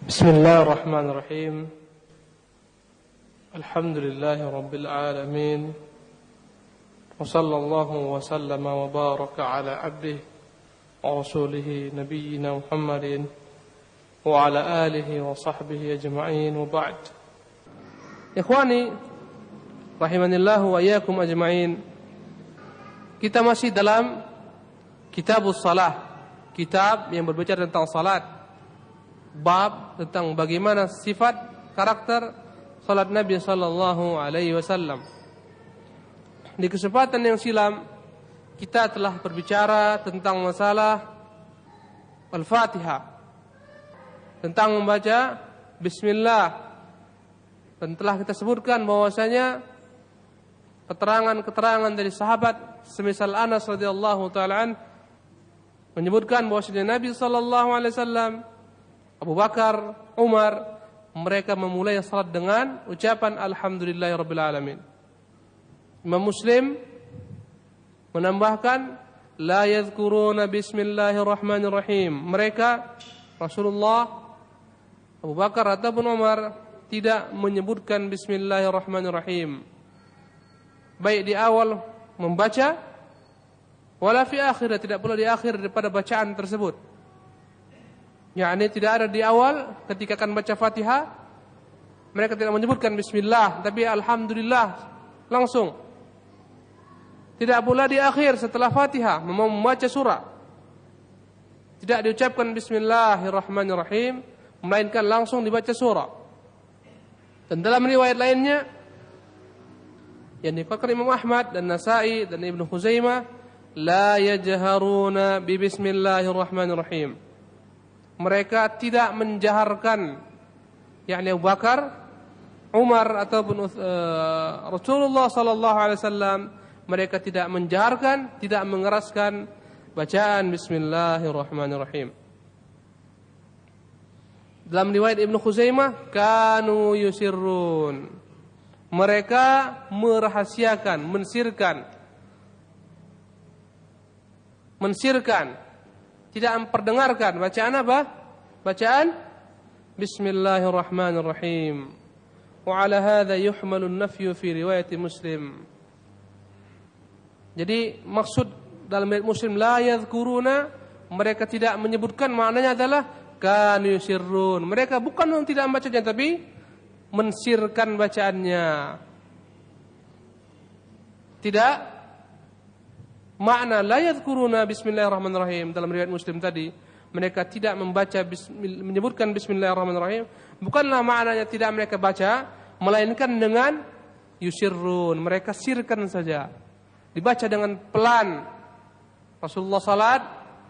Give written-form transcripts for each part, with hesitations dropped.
بسم الله الرحمن الرحيم الحمد لله رب العالمين وصلى الله وسلم وبارك على عبده ورسوله نبينا محمد وعلى آله وصحبه أجمعين وبعد. Ikhwani rahimanillahu wa iyyakum ajma'in. Kita masih dalam Kitabus Shalah, kitab yang berbicara tentang salat, bab tentang bagaimana sifat karakter salat Nabi sallallahu alaihi wasallam. Di kesempatan yang silam kita telah berbicara tentang masalah Al-Fatihah, tentang membaca bismillah, dan telah kita sebutkan bahwasanya keterangan-keterangan dari sahabat semisal Anas radhiyallahu taala an menyebutkan bahwasanya Nabi sallallahu alaihi wasallam, Abu Bakar, Umar, mereka memulai salat dengan ucapan alhamdulillahirabbil alamin. Imam Muslim menambahkan la yadhkuruna bismillahirrahmanirrahim. Mereka Rasulullah, Abu Bakar ataupun Umar tidak menyebutkan bismillahirrahmanirrahim, baik di awal membaca wala fi akhir, tidak pula di akhir daripada bacaan tersebut. yakni tidak ada di awal ketika akan baca Fatihah mereka tidak menyebutkan bismillah, tapi alhamdulillah langsung. Tidak pula di akhir setelah Fatihah membaca surah tidak diucapkan bismillahirrahmanirrahim, melainkan langsung dibaca surah. Dan dalam riwayat lainnya yang dikatakan Imam Ahmad dan Nasa'i dan Ibnu Khuzaimah, la yajharuna bi bismillahirrahmanirrahim. Mereka tidak menjaharkan, yakni Abu Bakar, Umar ataupun Rasulullah sallallahu alaihi wasallam, mereka tidak menjaharkan, tidak mengeraskan bacaan bismillahirrahmanirrahim. Dalam riwayat Ibnu Khuzaimah, kanu yusirrun. Mereka merahasiakan, mensirkan, tidak memperdengarkan bacaan apa? Bacaan bismillahirrahmanirrahim. Wa ala hadza yuhmalu an-nafyu fi riwayat Muslim. Jadi maksud dalam riwayat Muslim la yadhkuruna, mereka tidak menyebutkan, maknanya adalah kanu yusirrun. Mereka bukan tidak membacanya, tapi mensirkan bacaannya. Tidak makna la yadhkuruna bismillahirrahmanirrahim dalam riwayat Muslim tadi, mereka tidak membaca menyebutkan bismillahirrahmanirrahim, bukanlah maknanya tidak mereka baca, melainkan dengan yusirrun, mereka sirkan saja, dibaca dengan pelan. Rasulullah salat,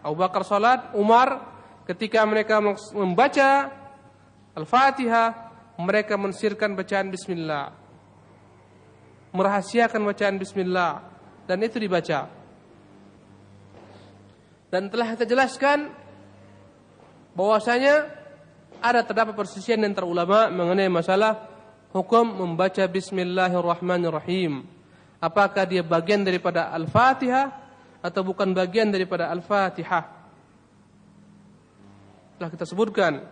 Abu Bakar salat, Umar ketika mereka membaca Al-Fatihah, mereka mensirkan bacaan bismillah, merahasiakan bacaan bismillah, dan itu dibaca. Dan telah kita jelaskan bahwasanya terdapat perselisihan antara ulama mengenai masalah hukum membaca bismillahirrahmanirrahim. Apakah dia bagian daripada Al-Fatihah atau bukan bagian daripada Al-Fatihah? Telah kita sebutkan.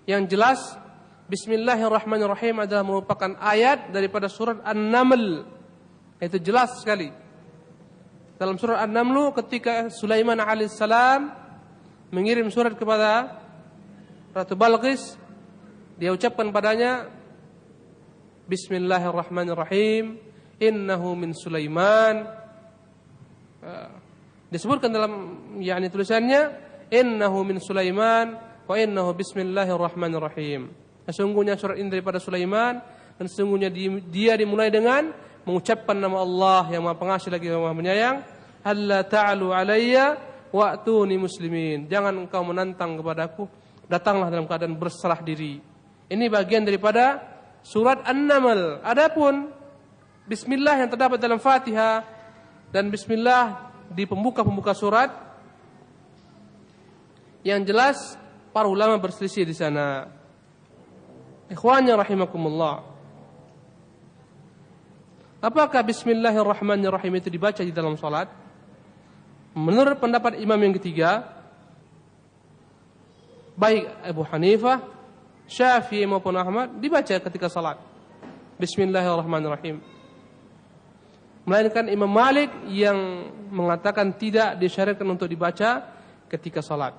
Yang jelas bismillahirrahmanirrahim adalah merupakan ayat daripada surat An-Naml. Itu jelas sekali. Dalam surat An-Naml ketika Sulaiman alaihissalam mengirim surat kepada Ratu Balqis, dia ucapkan padanya bismillahirrahmanirrahim innahu min Sulaiman. Disebutkan dalam tulisannya innahu min Sulaiman wa innahu bismillahirrahmanirrahim. Sesungguhnya surat ini daripada Sulaiman, dan sesungguhnya dia dimulai dengan mengucapkan nama Allah yang Maha Pengasih lagi Maha Penyayang. Alla ta'alu alayya wa'tuni muslimin. Jangan engkau menantang kepadaku, datanglah dalam keadaan berserah diri. Ini bagian daripada surat An-Naml. Adapun bismillah yang terdapat dalam Fatihah dan bismillah di pembuka surat, yang jelas para ulama berselisih di sana. Ikhwanya rahimakumullah. Apakah bismillahirrahmanirrahim itu dibaca di dalam salat? Menurut pendapat imam yang ketiga, baik Abu Hanifah, Syafi'i maupun Ahmad, dibaca ketika salat. Bismillahirrahmanirrahim. Melainkan Imam Malik yang mengatakan tidak disyariatkan untuk dibaca ketika salat.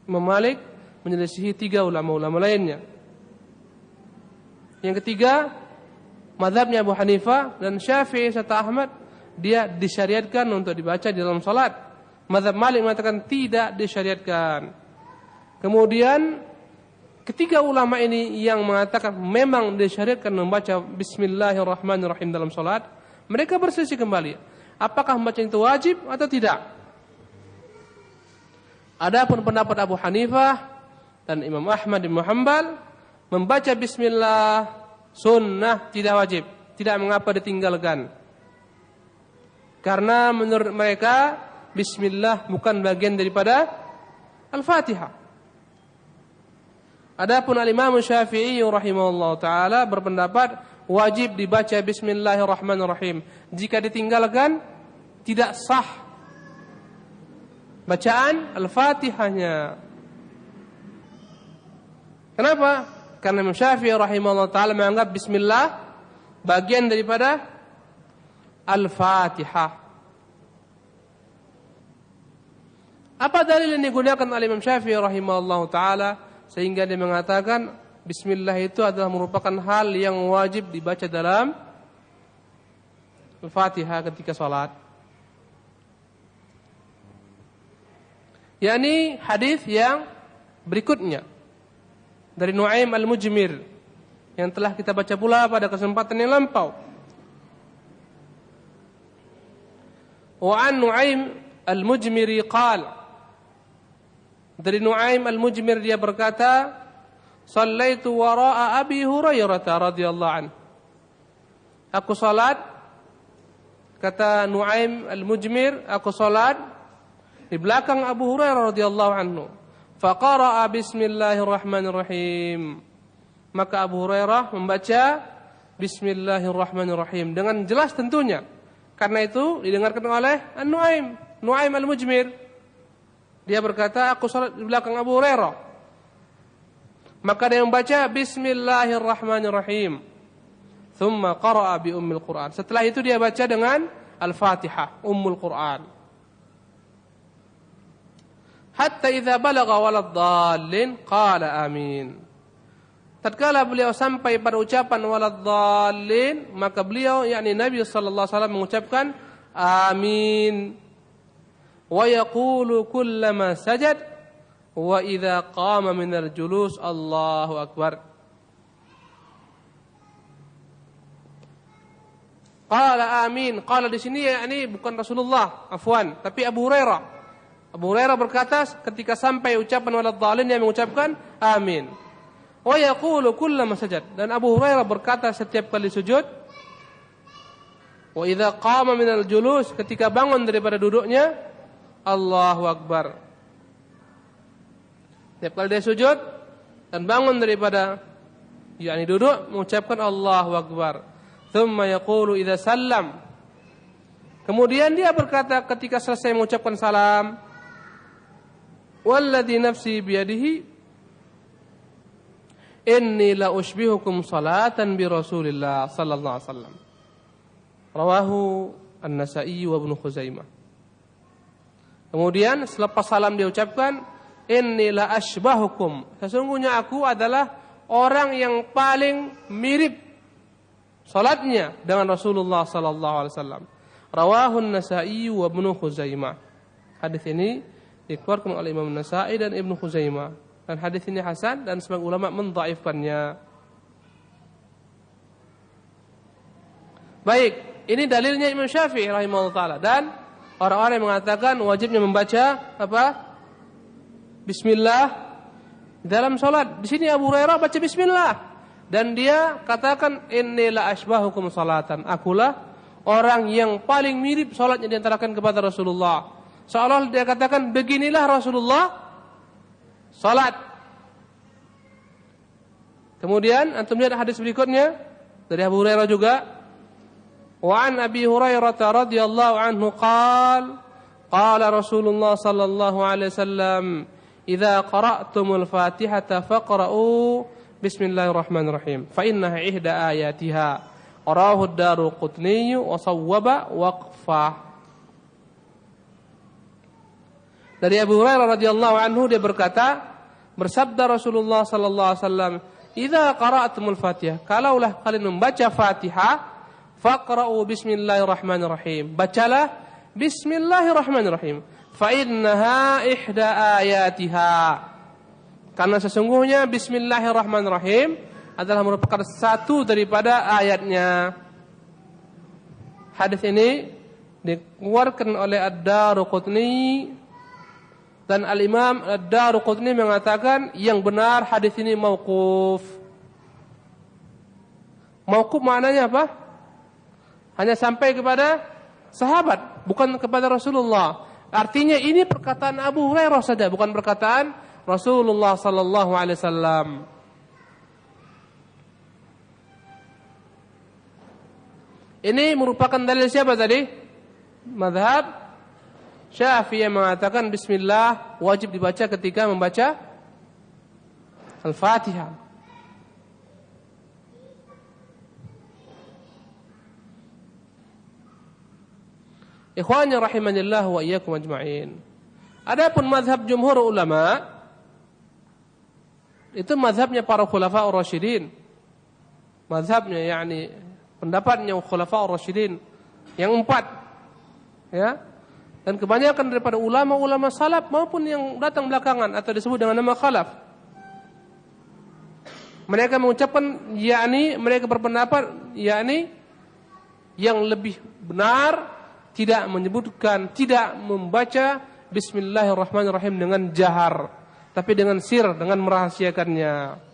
Imam Malik menyelisihi 3 ulama-ulama lainnya. Yang ketiga, mazhabnya Abu Hanifah dan Syafi'i serta Ahmad, dia disyariatkan untuk dibaca di dalam salat. Mazhab Malik mengatakan tidak disyariatkan. Kemudian ketiga ulama ini yang mengatakan memang disyariatkan membaca Bismillahirrahmanirrahim dalam salat, mereka berselisih kembali. Apakah membaca itu wajib atau tidak? Adapun pendapat Abu Hanifah dan Imam Ahmad bin Hanbal, membaca Bismillah sunnah, tidak wajib, tidak mengapa ditinggalkan. Karena menurut mereka Bismillah bukan bagian daripada Al-Fatihah. Adapun Al-Imam Syafi'i rahimahullah ta'ala berpendapat wajib dibaca Bismillahirrahmanirrahim. Jika ditinggalkan tidak sah bacaan Al-Fatihahnya. Kenapa? Karena Imam Syafi'i rahimahullah ta'ala menganggap Bismillah bagian daripada Al-Fatihah. Apa dalil yang digunakan oleh Imam Syafi'i rahimahullah ta'ala sehingga dia mengatakan Bismillah itu adalah merupakan hal yang wajib dibaca dalam Al-Fatihah ketika salat? yakni hadis yang berikutnya dari Nu'aim al-Mujmir yang telah kita baca pula pada kesempatan yang lampau. Wa an Nu'aim al-Mujmiri qala, dari Nu'aim al-Mujmir dia berkata, "Shallaitu wara'a Abi Hurairah radhiyallahu anhu." Aku salat, kata Nu'aim al-Mujmir, aku salat di belakang Abu Hurairah radhiyallahu anhu. Faqara'a bismillahirrahmanirrahim. Maka Abu Hurairah membaca Bismillahirrahmanirrahim dengan jelas tentunya. Karena itu didengarkan oleh Nu'aim al-Mujmir. Dia berkata, aku salat di belakang Abu Hurairah. Maka dia membaca Bismillahirrahmanirrahim. Thumma qara'a bi ummil Qur'an. Setelah itu dia baca dengan Al-Fatihah, Ummul Qur'an. Hatta idza balagha waladdallin qala amin. Tatkala beliau sampai pada ucapan waladdallin, maka beliau yakni Nabi sallallahu alaihi wasallam mengucapkan amin. Wa yaqulu kullama sajad wa idza qama minal julus Allahu akbar. Qala amin. Qala di sini yakni bukan Rasulullah, afwan, tapi Abu Hurairah. Abu Hurairah berkata ketika sampai ucapan waladdallin dia mengucapkan amin. Wa yaqulu kullama sajad, dan Abu Hurairah berkata setiap kali sujud, wa idza qama minal julus, ketika bangun daripada duduknya, Allahu akbar. Setiap kali dia sujud dan bangun daripada yakni duduk mengucapkan Allahu akbar. Thumma yaqulu idza sallam, kemudian dia berkata ketika selesai mengucapkan salam, walladzi nafsi biyadihi inni la ushbihukum salatan bi Rasulillah sallallahu alaihi wasallam. Rawahu An-Nasa'i wa Ibnu Khuzaimah. Kemudian selepas salam dia ucapkan inni la ashbahukum, sesungguhnya aku adalah orang yang paling mirip salatnya dengan Rasulullah sallallahu alaihi wasallam. Rawahu An-Nasa'i wa Ibnu Khuzaimah. Hadis ini dikeluarkan oleh Imam Nasa'i dan Ibnu Khuzaimah. Dan hadis ini hasan dan sebagian ulama mendhaifkannya. Baik, ini dalilnya Imam Syafi'i rahimahullah taala, dan orang-orang yang mengatakan wajibnya membaca apa? Bismillah dalam salat. Di sini Abu Hurairah baca bismillah dan dia katakan inni la asbahukum salatan. Akulah orang yang paling mirip salatnya di antara kalian kepada Rasulullah. Seolah dia katakan beginilah Rasulullah salat. Kemudian antum lihat hadis berikutnya dari Abu Hurairah juga. Wa an Abi Hurairah radhiyallahu anhu qala qala Rasulullah sallallahu alaihi wasallam idza qara'tumul Fatihata faqra'u bismillahirrahmanirrahim fa innaha ihda ayatiha. Qarahu ad-Daruqutni wa sawwaba waqfah. Dari Abu Hurairah radhiyallahu anhu dia berkata, bersabda Rasulullah sallallahu alaihi wasallam, "Idza qara'tumul Fatihah, kalaulah kalian membaca Fatihah, faqra'u bismillahirrahmanirrahim." Bacalah bismillahirrahmanirrahim. Fa innaha ihda ayatiha. Karena sesungguhnya bismillahirrahmanirrahim adalah merupakan satu daripada ayatnya. Hadis ini dikeluarkan oleh Ad-Daruqutni, dan Al-Imam Ad-Daruqutni mengatakan yang benar hadis ini mauquf. Mauquf maknanya apa? Hanya sampai kepada sahabat, bukan kepada Rasulullah. Artinya ini perkataan Abu Hurairah saja, bukan perkataan Rasulullah sallallahu alaihi wasallam. Ini merupakan dalil siapa tadi? Mazhab Syafi'i yang mengatakan bismillah wajib dibaca ketika membaca Al-Fatihah. Ikhwani rahimanillah wa iyyakum ajma'in. Adapun mazhab jumhur ulama, itu mazhabnya para khulafa'ur rasyidin. Mazhabnya yakni pendapatnya khulafa'ur rasyidin yang 4. Ya. Dan kebanyakan daripada ulama-ulama salaf maupun yang datang belakangan atau disebut dengan nama khalaf, mereka mengucapkan yakni mereka berpendapat yakni yang lebih benar tidak menyebutkan, tidak membaca bismillahirrahmanirrahim dengan jahar, tapi dengan sir, dengan merahasiakannya.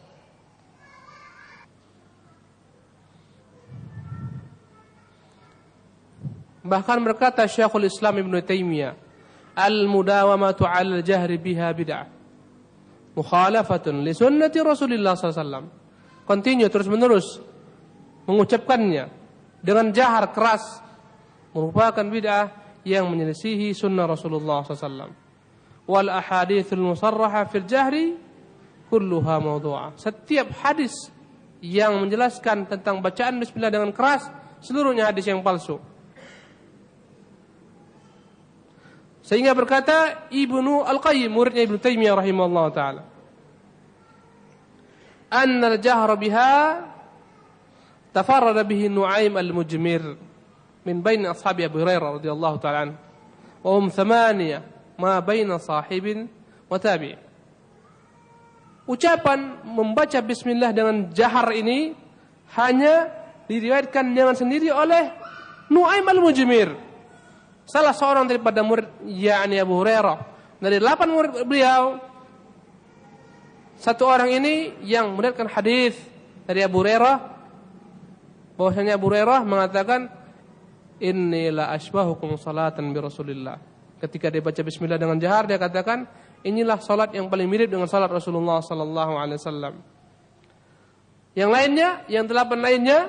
Bahkan berkata Syekhul Islam Ibn Taimiyah, al-mudawamatu 'ala al-jahri biha bid'ah mukhalafatun li sunnati Rasulillah sallallahu alaihi wasallam. Continue terus menerus mengucapkannya dengan jahar keras merupakan bid'ah yang menyelisihi sunnah Rasulullah sallallahu alaihi wasallam. Wal ahaditsul musarraha fil jahri kulluha mawdu'ah. Setiap hadis yang menjelaskan tentang bacaan bismillah dengan keras seluruhnya hadis yang palsu. Sehingga berkata Ibnu Al-Qayyim, muridnya Ibnu Taimiyah rahimahullah ta'ala, anna al-jahra biha tafarrada bihi Nu'aim al-Mujmir min bain ashabi Abu Hurairah radhiyallahu ta'ala anhu wa hum 8 ma baina sahibin wa tabi'. Ucapan membaca bismillah dengan jahar ini hanya diriwayatkan dengan sendiri oleh Nu'aim al-Mujmir, salah seorang daripada murid yakni Abu Hurairah. Dari 8 murid beliau, satu orang ini yang meriwayatkan hadis dari Abu Hurairah, bahwasanya Abu Hurairah mengatakan inni la asbahukum salatan bi Rasulillah. Ketika dia baca bismillah dengan jahar, dia katakan inilah salat yang paling mirip dengan salat Rasulullah sallallahu alaihi wasallam. Yang lainnya, yang 8 lainnya,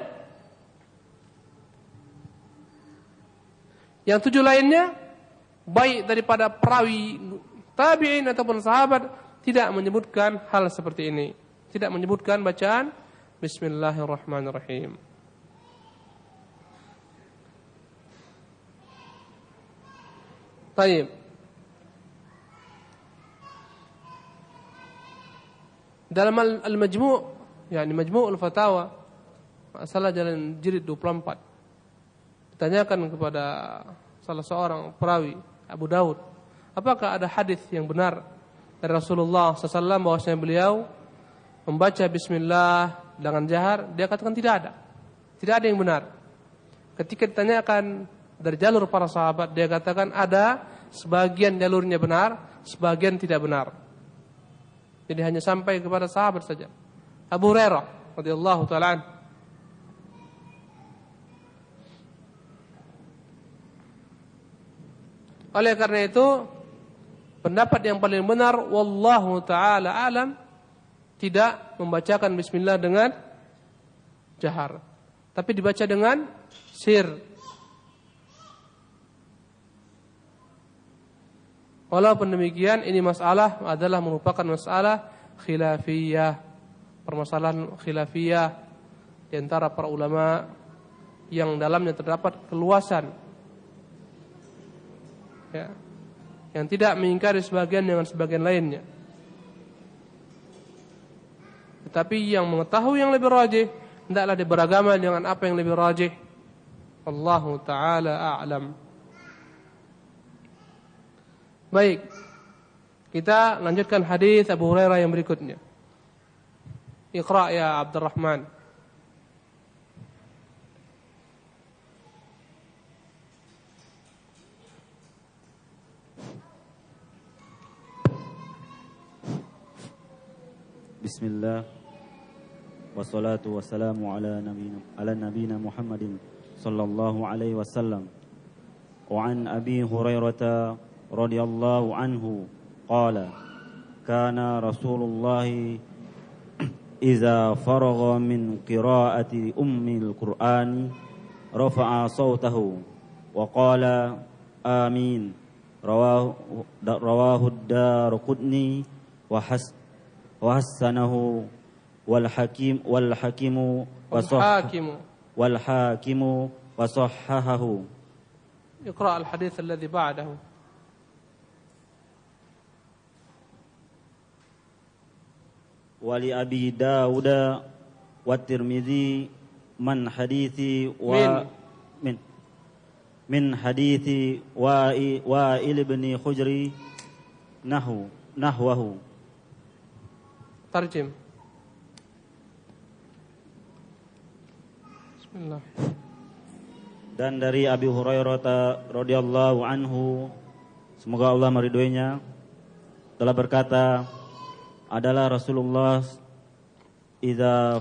yang 7 lainnya, baik daripada perawi tabi'in ataupun sahabat, tidak menyebutkan hal seperti ini. Tidak menyebutkan bacaan bismillahirrahmanirrahim. Baik. Dalam al-majmu', yakni majmu' al-fatawa, masalah jalan jilid 24. Tanyakan kepada salah seorang perawi Abu Daud, apakah ada hadis yang benar dari Rasulullah SAW bahwasanya beliau membaca bismillah dengan jahar? Dia katakan tidak ada. Tidak ada yang benar. Ketika ditanyakan dari jalur para sahabat, dia katakan ada sebagian jalurnya benar, sebagian tidak benar. Jadi hanya sampai kepada sahabat saja. Abu Hurairah radhiyallahu ta'ala anhu. Oleh karena itu, pendapat yang paling benar, wallahu ta'ala alam, tidak membacakan bismillah dengan jahar, tapi dibaca dengan sir. Walaupun demikian, ini masalah adalah merupakan masalah khilafiyah, permasalahan khilafiyah di antara para ulama yang dalamnya terdapat keluasan, ya, yang tidak mengingkari sebagian dengan sebagian lainnya. Tetapi yang mengetahui yang lebih rajih, hendaklah diberagama dengan apa yang lebih rajih. Allahu ta'ala a'lam. Baik, kita lanjutkan hadis Abu Hurairah yang berikutnya. Iqra ya Abdurrahman. Bismillah. Wassalatu wassalamu ala nabiyina Muhammadin sallallahu alaihi wasallam. Wa an Abi Hurairah radhiyallahu anhu qala kana Rasulullah idza faragha min qiraati ummil Qur'ani rafa'a sawtahu wa qala amin. Rawahu ad-Darqutni wa hasanahu wal hakimu wa sahhahahu. اقرأ الحديث الذي بعده. Wali Abi Dawud wa Tirmidzi min hadithi Wa'il ibn Hujri nahwahu. Tarjim. Bismillah. Dan dari Abi Hurairah radhiyallahu anhu, semoga Allah meridhoinya, telah berkata, adalah Rasulullah idza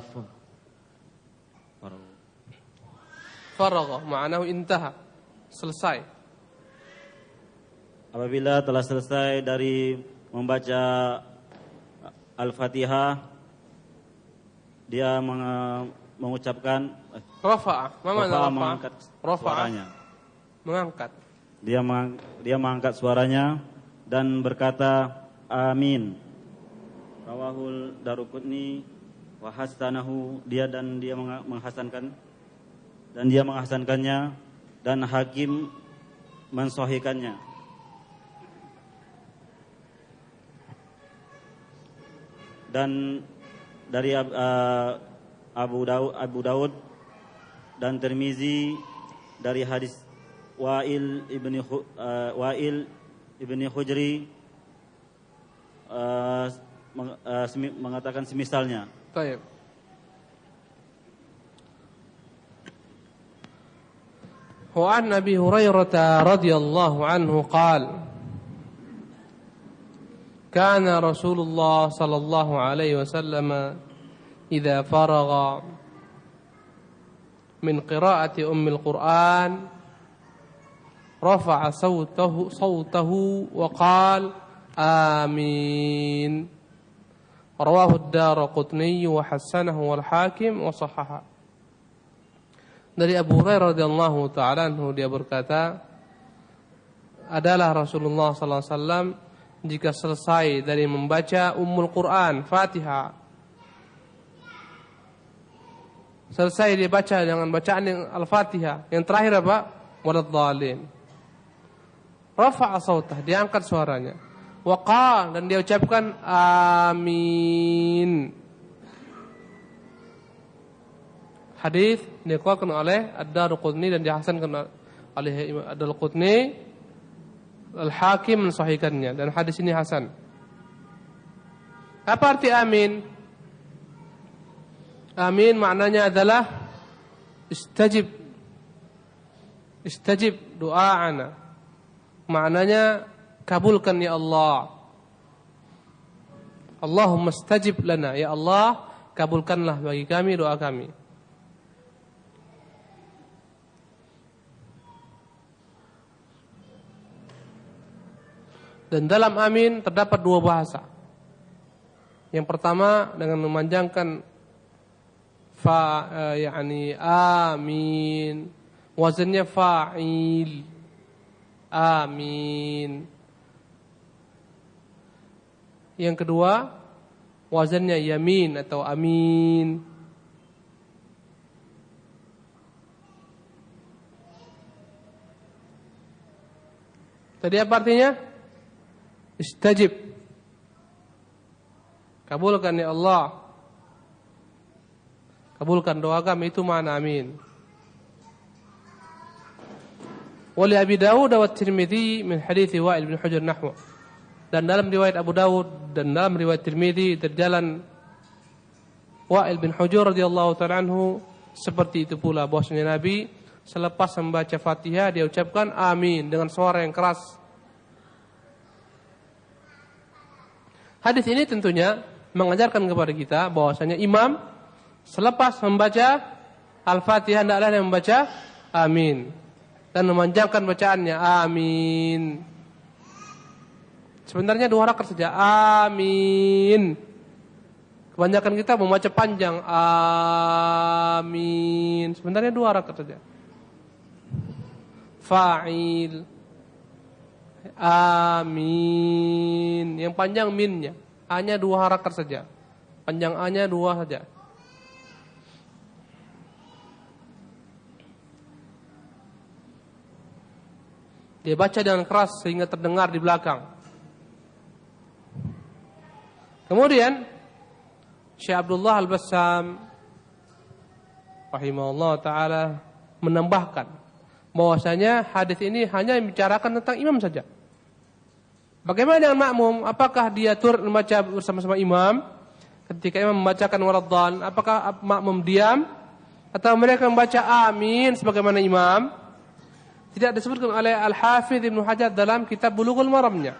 faragha, ma'nahu intaha, selesai. Apabila telah selesai dari membaca Al-Fatihah, dia mengucapkan rafa'a, mengangkat suaranya. Mengangkat. Dia mengangkat suaranya dan berkata amin. Rawahul Darqutni wa hasanahu, dia menghasankan dan dia menghasankannya, dan Hakim mensahihkannya. Dan dari Abu Daud dan Tirmizi dari hadis Wa'il ibni Hujri mengatakan semisalnya. Baik. Wa an Abi Hurairah radhiyallahu anhu qala kana Rasulullah sallallahu alaihi wasallam idza faragha min qira'ati ummil Qur'an rafa'a sawtahu wa qala amin. Rawahu ad-Darqutni wa hasanahu wal Hakim wa sahhaha. Dari Abu Hurairah radhiyallahu ta'ala anhu, dia berkata, adalah Rasulullah sallallahu alaihi wasallam jika selesai dari membaca Ummul Quran, Fatihah, selesai dibaca dengan bacaan yang Al-Fatihah, yang terakhir apa? Waladhdallin. Rafa'a sautah, dia angkat suaranya. Waqa, dan dia ucapkan amin. Hadis dikeluarkan oleh Ad-Darqutni dan dihasankan oleh Ad-Darqutni. Al-Hakim mensahihkannya dan hadis ini hasan. Apa arti amin? Amin maknanya adalah istajib doa'ana. Maknanya kabulkan ya Allah. Allahumma istajib lana, ya Allah kabulkanlah bagi kami doa kami. Dan dalam amin terdapat dua bahasa. Yang pertama dengan memanjangkan yakni amin, wazannya fa'il. Amin. Yang kedua, wazannya yamin atau amin. Tadi apa artinya? Istajib. Kabulkan ya Allah. Kabulkan doa kami, itu makna amin. Wali Abi Dawud wa Tirmidzi min hadits Wa'il bin Hujr nahwa. Dan dalam riwayat Abu Dawud dan dalam riwayat Tirmidzi dari jalan Wa'il bin Hujr radhiyallahu ta'ala anhu, seperti itu pula bahwasanya Nabi selepas membaca Fatihah dia ucapkan amin dengan suara yang keras. Hadis ini tentunya mengajarkan kepada kita bahwasanya imam selepas membaca Al-Fatihah hendaklah dia membaca amin dan memanjangkan bacaannya amin. Sebenarnya 2 rakaat saja amin. Kebanyakan kita membaca panjang amin. Sebenarnya 2 rakaat saja. Fa'il amin. Yang panjang minnya hanya 2 harakat saja. Panjang A-nya 2 saja. Dia baca dengan keras sehingga terdengar di belakang. Kemudian Syekh Abdullah Al-Bassam rahimahullah ta'ala menambahkan bahwasanya hadis ini hanya membicarakan tentang imam saja. Bagaimana dengan makmum? Apakah dia turut membaca bersama-sama imam ketika imam membacakan waladhdallin? Apakah makmum diam atau mereka membaca amin sebagaimana imam? Tidak disebutkan oleh Al-Hafidz Ibnu Hajar dalam kitab Bulughul Maramnya.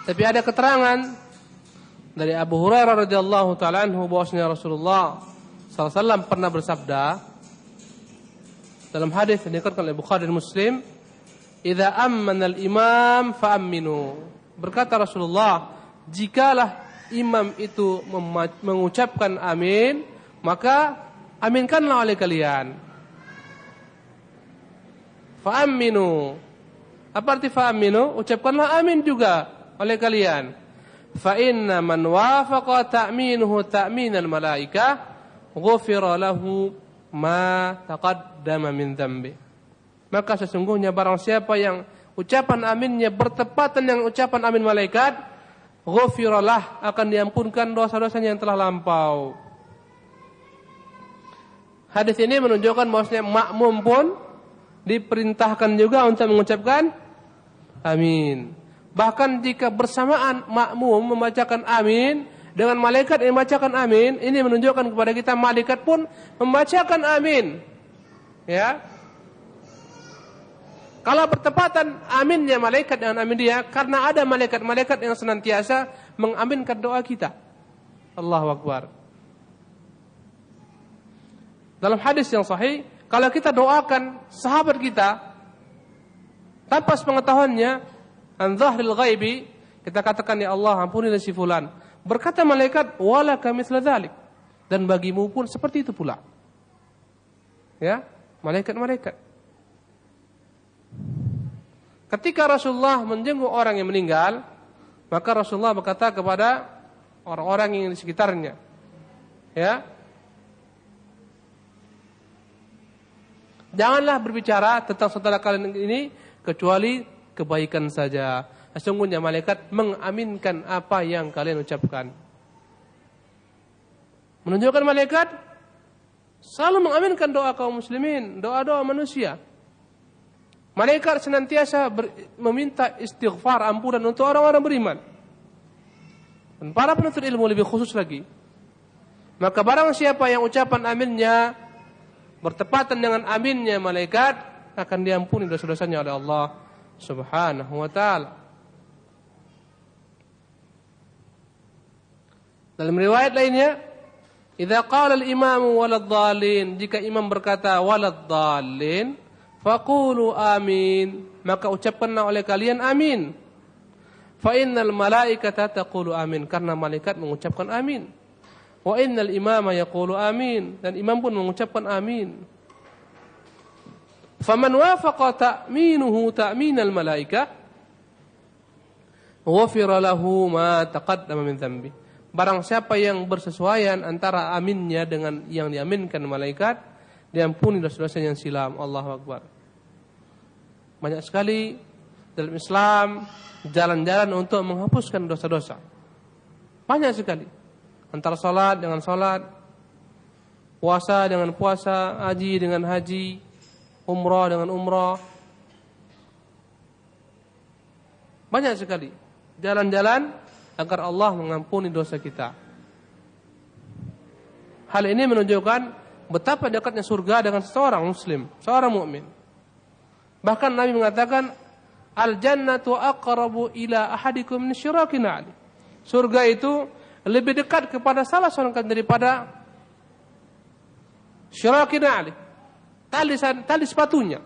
Tapi ada keterangan dari Abu Hurairah radhiyallahu ta'ala anhu bahwasanya Rasulullah sallallahu alaihi wasallam pernah bersabda dalam hadis yang diriwayatkan oleh Bukhari dan Muslim, "Idza ammana al-imam fa'amminu." Berkata Rasulullah, jikalah imam itu mengucapkan amin, maka aminkanlah oleh kalian. Fa'amminu. Apa arti fa'amminu? Ucapkanlah amin juga oleh kalian. Fa inna man wafaqa ta'minuhu ta'minal malaikah ghufira lahu ma taqaddama min dhanbi. Maka sesungguhnya barang siapa yang ucapan aminnya bertepatan dengan ucapan amin malaikat, ghufiralah, akan diampunkan dosa-dosanya yang telah lampau. Hadis ini menunjukkan bahwasanya makmum pun diperintahkan juga untuk mengucapkan amin. Bahkan jika bersamaan makmum membacakan amin dengan malaikat yang membacakan amin, ini menunjukkan kepada kita malaikat pun membacakan amin. Ya. Kalau bertepatan aminnya malaikat dengan amin dia, karena ada malaikat-malaikat yang senantiasa mengaminkan doa kita. Allahu Akbar. Dalam hadis yang sahih, kalau kita doakan sahabat kita tanpa sepengetahuannya, an dhahril ghaibi, kita katakan ya Allah ampunilah si fulan. Berkata malaikat, walaka mithla dzalik, dan bagimu pun seperti itu pula. Ya, malaikat-malaikat. Ketika Rasulullah menjenguk orang yang meninggal, maka Rasulullah berkata kepada orang-orang yang di sekitarnya, ya, janganlah berbicara tentang saudara kalian ini kecuali kebaikan saja. Sesungguhnya malaikat mengaminkan apa yang kalian ucapkan. Menunjukkan malaikat selalu mengaminkan doa kaum muslimin, doa-doa manusia. Malaikat senantiasa meminta istighfar, ampunan untuk orang-orang beriman. Dan para penuntut ilmu lebih khusus lagi. Maka barang siapa yang ucapan aminnya bertepatan dengan aminnya malaikat, akan diampuni dosa-dosanya oleh Allah Subhanahu wa ta'ala. Dalam riwayat lainnya, idza qala al-imamu waladhdallin, jika imam berkata waladhdallin, faqulu amin, maka ucapkanlah oleh kalian amin. Fa innal malaikata taqulu amin, karena malaikat mengucapkan amin. Wa innal imama yaqulu amin, dan imam pun mengucapkan amin. Faman wafaqa ta'minuhu ta'minal malaikah ghufira lahu ma taqaddama min dhanbi. Barang siapa yang bersesuaian antara aminnya dengan yang diaminkan malaikat, diampuni dosa-dosa yang silam. Allahu Akbar. Banyak sekali dalam Islam jalan-jalan untuk menghapuskan dosa-dosa. Banyak sekali. Antara salat dengan salat, puasa dengan puasa, haji dengan haji, umrah dengan umrah. Banyak sekali jalan-jalan agar Allah mengampuni dosa kita. Hal ini menunjukkan betapa dekatnya surga dengan seorang muslim, seorang mukmin. Bahkan Nabi mengatakan, al-jannatu aqrabu ila ahadikum min syirakin ali. Surga itu lebih dekat kepada salah seorang daripada syirakin ali. Tali sepatunya.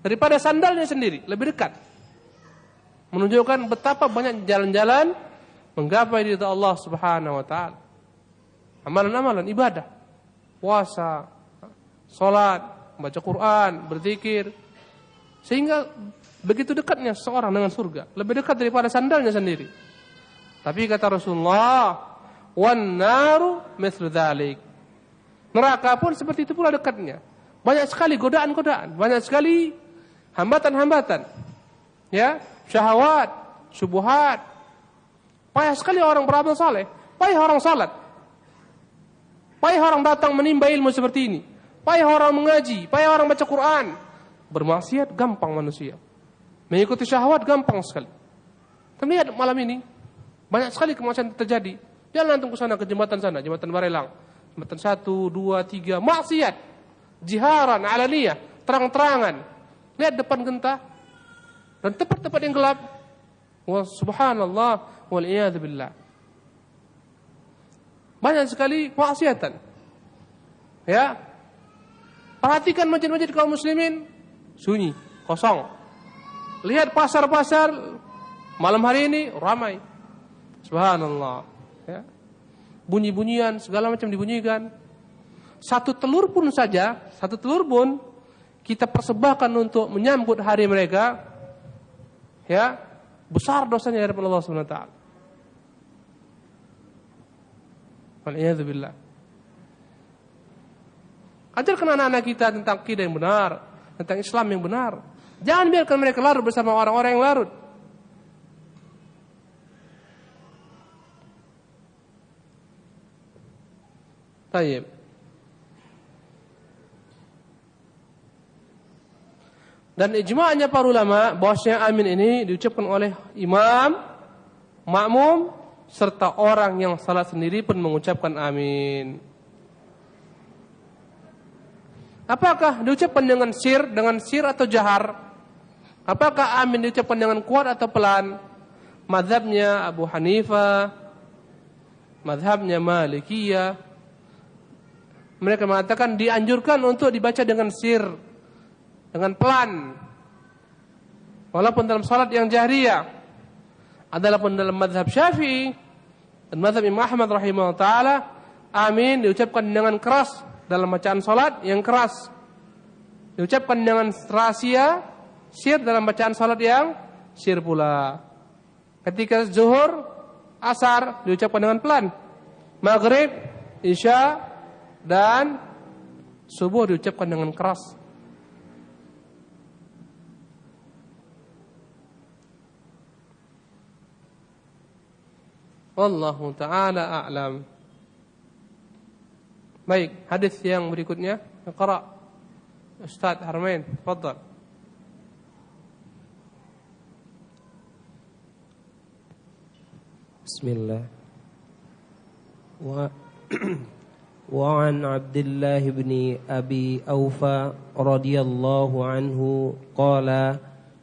Daripada sandalnya sendiri, lebih dekat. Menunjukkan betapa banyak jalan-jalan menggapai ridha Allah Subhanahu wa taala. Amalan-amalan ibadah, puasa, salat, baca Quran, berzikir, sehingga begitu dekatnya seorang dengan surga, lebih dekat daripada sandalnya sendiri. Tapi kata Rasulullah, wan naru mithlu dzalik. Neraka pun seperti itu pula dekatnya. Banyak sekali godaan-godaan, banyak sekali hambatan-hambatan. Ya, syahwat, syubhat. Payah sekali orang beramal saleh, payah orang salat. Payah orang datang menimba ilmu seperti ini. Payah orang mengaji, payah orang baca Quran. Bermaksiat gampang manusia. Mengikuti syahwat gampang sekali. Kita lihat malam ini banyak sekali kemaksiatan terjadi. Jalan antum ke sana, ke jembatan sana, jembatan Barelang. Jembatan 1, 2, 3, maksiat. Jiharan, alaniyah, terang-terangan. Lihat depan genta. Dan tempat-tempat yang gelap. Wa subhanallah wal iyad billah. Banyak sekali maksiatan. Ya. Perhatikan masjid-masjid kaum muslimin, sunyi, kosong. Lihat pasar-pasar malam hari ini ramai. Subhanallah. Ya. Bunyi-bunyian segala macam dibunyikan. Satu telur pun kita persembahkan untuk menyambut hari mereka. Ya, besar dosanya dari Allah Subhanahu wa taala. Wal'iyadzu billah. Ajarkan anak-anak kita tentang akidah yang benar, tentang Islam yang benar. Jangan biarkan mereka larut bersama orang-orang yang larut. Baik. Dan ijma'nya para ulama bahwasanya amin ini diucapkan oleh imam, makmum, serta orang yang salat sendiri pun mengucapkan amin. Apakah diucapkan dengan sir atau jahar? Apakah amin diucapkan dengan kuat atau pelan? Mazhabnya Abu Hanifah, mazhabnya Malikiyah, mereka mengatakan dianjurkan untuk dibaca dengan sir, dengan pelan. Walaupun dalam salat yang jahriyah. Adapun dalam mazhab Syafi'i dan mazhab Imam Ahmad rahimahullah taala, amin diucapkan dengan keras dalam bacaan salat yang keras. Diucapkan dengan rahasia, sir dalam bacaan salat yang sir pula. Ketika zuhur, asar diucapkan dengan pelan. Maghrib, isya dan subuh diucapkan dengan keras. Wallahu ta'ala a'lam. Baik, hadis yang berikutnya. Iqra. Ustaz Harmain, tafadhal. Bismillah. وعن عبد الله بن أبي أوفى رضي الله عنه قال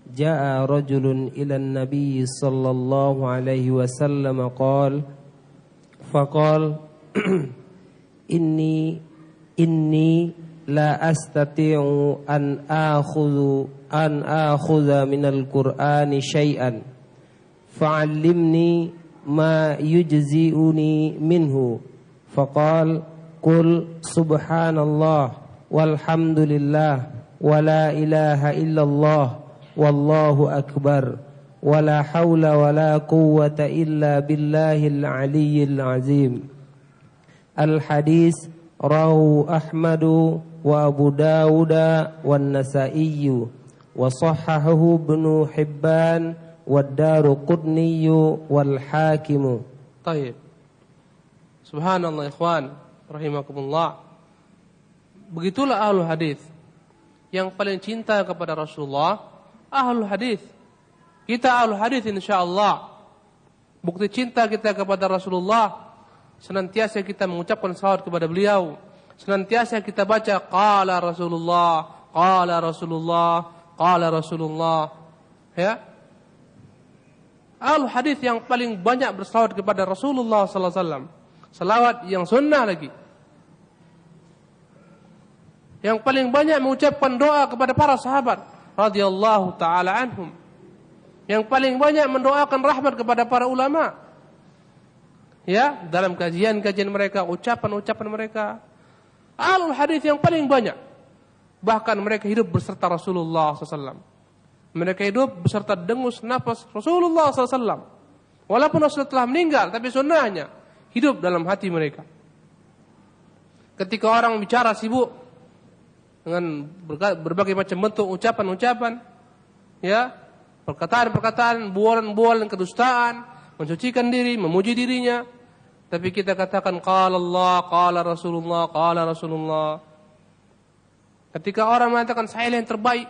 جاء رجل إلى النبي صلى الله عليه وسلم فقال إني لا أستطيع أن آخذ من القرآن شيئا فعلمني ما يجزئني منه فقال قل سبحان الله والحمد لله ولا إله إلا الله والله أكبر ولا حول ولا قوة إلا بالله العلي العظيم. الحديث رواه أحمد وأبو داود والنسائي وصححه ابن حبان والدارقطني والحاكم. طيب. Subhanallah ikhwan rahimakumullah. Begitulah ahlul hadis. Yang paling cinta kepada Rasulullah ahlul hadis. Kita ahlul hadis insyaallah. Bukti cinta kita kepada Rasulullah, senantiasa kita mengucapkan salawat kepada beliau, senantiasa kita baca qala Rasulullah, qala Rasulullah, qala Rasulullah. Ya. Ahlul hadis yang paling banyak bersalawat kepada Rasulullah sallallahu alaihi wasallam. Salawat yang sunnah lagi. Yang paling banyak mengucapkan doa kepada para sahabat radhiyallahu taala anhum. Yang paling banyak mendoakan rahmat kepada para ulama. Ya, dalam kajian-kajian mereka, ucapan-ucapan mereka. Ahlul hadis yang paling banyak. Bahkan mereka hidup beserta Rasulullah SAW. Mereka hidup beserta dengus nafas Rasulullah SAW. Walaupun Rasulullah telah meninggal, tapi sunnahnya hidup dalam hati mereka. Ketika orang bicara sibuk dengan berbagai macam bentuk ucapan-ucapan, ya, perkataan-perkataan, bualan-bualan kedustaan, mensucikan diri, memuji dirinya. Tapi kita katakan qala Allah, qala Rasulullah, qala Rasulullah. Ketika orang mengatakan saya yang terbaik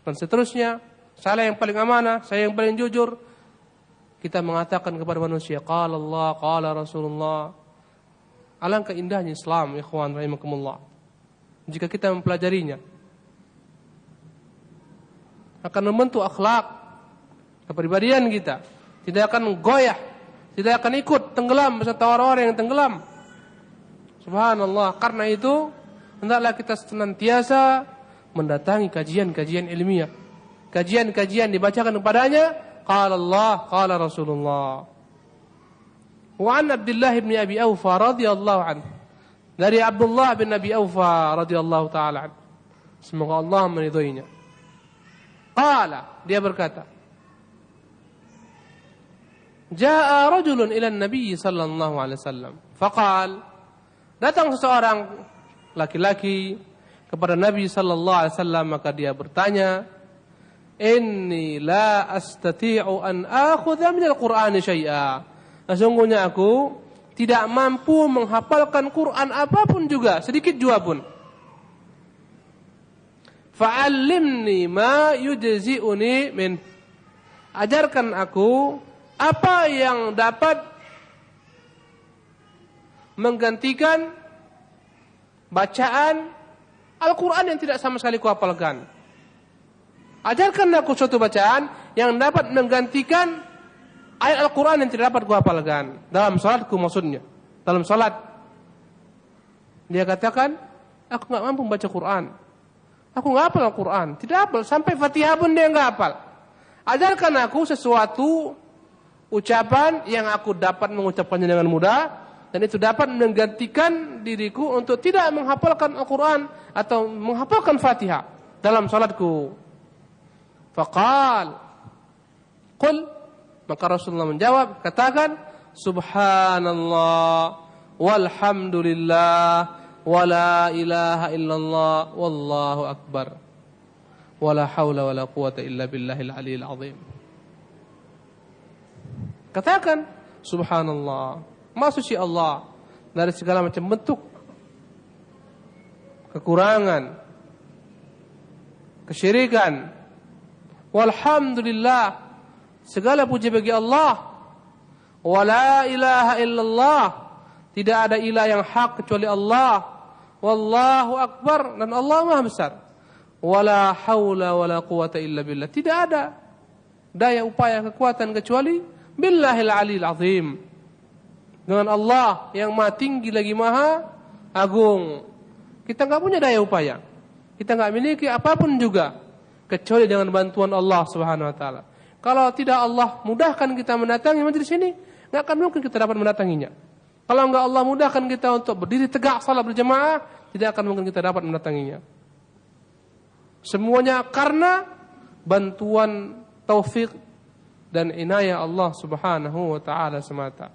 dan seterusnya, saya yang paling amanah, saya yang paling jujur, kita mengatakan kepada manusia qala Allah, qala Rasulullah. Alangkah indahnya Islam, ikhwan rahimakumullah. Jika kita mempelajarinya, akan membentuk akhlak kepribadian kita, tidak akan goyah, tidak akan ikut tenggelam beserta orang-orang yang tenggelam. Subhanallah. Karena itu hendaklah kita senantiasa mendatangi kajian-kajian ilmiah, kajian-kajian dibacakan kepadanya qala Allah, qala Rasulullah. Wa an Abdullah bin Abi Aufa radhiyallahu anhu, dari Abdullah bin Abi Aufa radhiyallahu taala anhu, semoga Allah meridhoinya. Qala, dia berkata, Jaa rajulun ila Nabi sallallahu alaihi wasallam. Faqal, datang seseorang laki-laki kepada Nabi sallallahu alaihi wasallam, maka dia bertanya, Inni la astati'u an akhudha min al-Qur'ani syai'a. Sesungguhnya aku tidak mampu menghafalkan Quran apapun juga, sedikit juga pun. Fa'allimni ma yujzi'uni min. Ajarkan aku apa yang dapat menggantikan bacaan Al-Quran yang tidak sama sekali kuhafalkan. Ajarkan aku suatu bacaan yang dapat menggantikan ayat Al-Quran yang tidak dapat kuhafalkan. Dalam salatku maksudnya. Dalam salat. Dia katakan, aku gak mampu baca Quran. Aku gak hafal Al-Quran. Tidak hafal. Sampai Fatihah pun dia gak hafal. Ajarkan aku sesuatu ucapan yang aku dapat mengucapkannya dengan mudah. Dan itu dapat menggantikan diriku untuk tidak menghafalkan Al-Quran atau menghafalkan Fatihah dalam salatku. Faqal, qul, maka Rasulullah menjawab, katakan, Subhanallah, walhamdulillah, wala ilaha illallah, wallahu akbar, wala hawla wala quwata illa billahil aliyil azim. Katakan, Subhanallah, Maha suci Allah dari segala macam bentuk kekurangan, kesyirikan. Walhamdulillah, segala puji bagi Allah. Wala ilaha illallah, tidak ada ilah yang hak kecuali Allah. Wallahu akbar, dan Allah Maha besar. Wala haula wala quwata illa billah, tidak ada daya upaya kekuatan kecuali billahil aliyil azim, dengan Allah yang Maha tinggi lagi Maha agung. Kita enggak punya daya upaya, kita enggak memiliki apapun juga kecuali dengan bantuan Allah Subhanahu wa taala. Kalau tidak Allah mudahkan kita mendatangi majelis ini, enggak akan mungkin kita dapat mendatanginya. Kalau enggak Allah mudahkan kita untuk berdiri tegak salat berjamaah, tidak akan mungkin kita dapat mendatanginya. Semuanya karena bantuan taufik dan inayah Allah Subhanahu wa taala semata.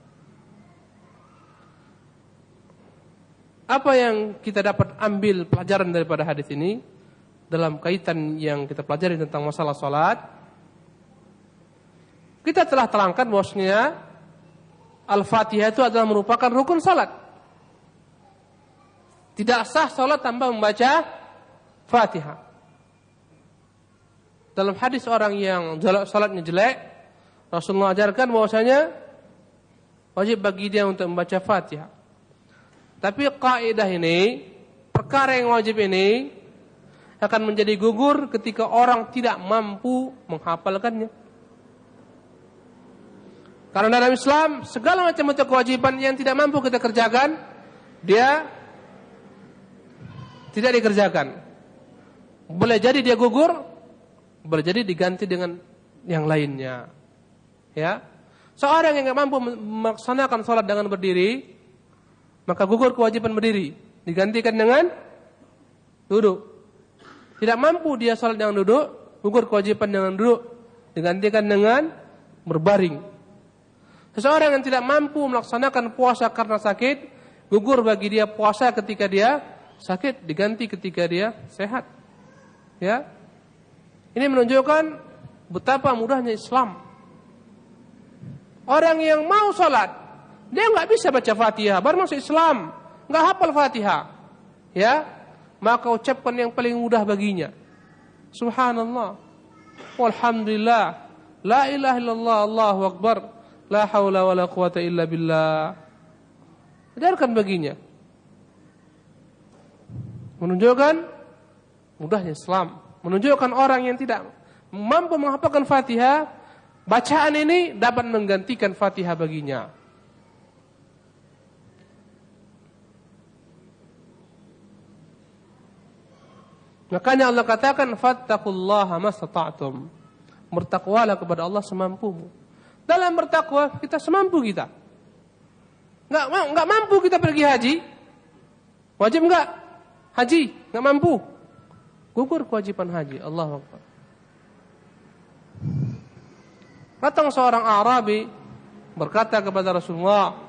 Apa yang kita dapat ambil pelajaran daripada hadis ini dalam kaitan yang kita pelajari tentang masalah salat? Kita telah terangkan bahwasanya Al-Fatihah itu adalah merupakan rukun salat. Tidak sah salat tanpa membaca Fatihah. Dalam hadis orang yang salatnya jelek, Rasulullah ajarkan bahwasanya wajib bagi dia untuk membaca Fatihah. Tapi kaidah ini, perkara yang wajib ini akan menjadi gugur ketika orang tidak mampu menghafalkannya. Karena dalam Islam segala macam bentuk kewajiban yang tidak mampu kita kerjakan, dia tidak dikerjakan. Boleh jadi dia gugur, boleh jadi diganti dengan yang lainnya. Ya, seorang yang tidak mampu melaksanakan sholat dengan berdiri, maka gugur kewajiban berdiri, digantikan dengan duduk. Tidak mampu dia sholat dengan duduk, gugur kewajiban dengan duduk, digantikan dengan berbaring. Seseorang yang tidak mampu melaksanakan puasa karena sakit, gugur bagi dia puasa ketika dia sakit, diganti ketika dia sehat. Ya, ini menunjukkan betapa mudahnya Islam. Orang yang mau sholat, dia nggak bisa baca Fatihah, baru masuk Islam, nggak hafal Fatihah, ya, maka ucapkan yang paling mudah baginya. Subhanallah, walhamdulillah, la ilaha illallah, Allahu akbar. La haula wala quwata illa billah. Ajarkan baginya. Menunjukkan mudahnya Islam. Menunjukkan orang yang tidak mampu menghafalkan Fatihah, bacaan ini dapat menggantikan Fatihah baginya. Makanya Allah katakan fattaqullaha mastata'tum. Bertakwalah kepada Allah semampumu. Dalam bertakwa kita semampu kita. Enggak mampu kita pergi haji. Wajib enggak? Haji, enggak mampu. Gugur kewajiban haji. Allahu Akbar. Datang seorang Arabi berkata kepada Rasulullah,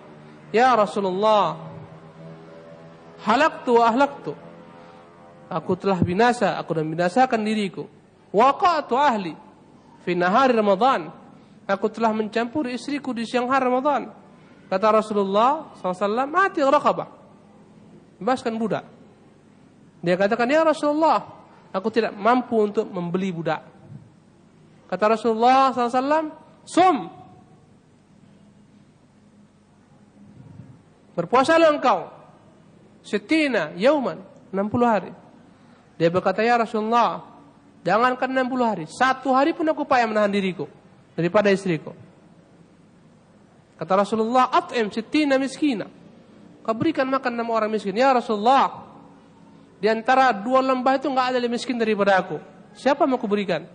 "Ya Rasulullah, halaktu wa ahlaktu." Aku telah binasa, aku dan binasakan diriku. Waqa'tu ahli fi nahari Ramadan. Aku telah mencampuri istriku di siang hari Ramadan. Kata Rasulullah SAW, mati raqabah. Bebaskan budak. Dia katakan, ya Rasulullah, aku tidak mampu untuk membeli budak. Kata Rasulullah SAW, sum. Berpuasalah engkau. Sittina yauman, 60 hari. Dia berkata, ya Rasulullah, jangankan 60 hari, 1 hari pun aku payah menahan diriku daripada istriku. Kata Rasulullah, at'im sittina miskina. Kau berikan makan 6 orang miskin. Ya Rasulullah, di antara 2 lembah itu enggak ada yang miskin daripada aku. Siapa mau aku berikan?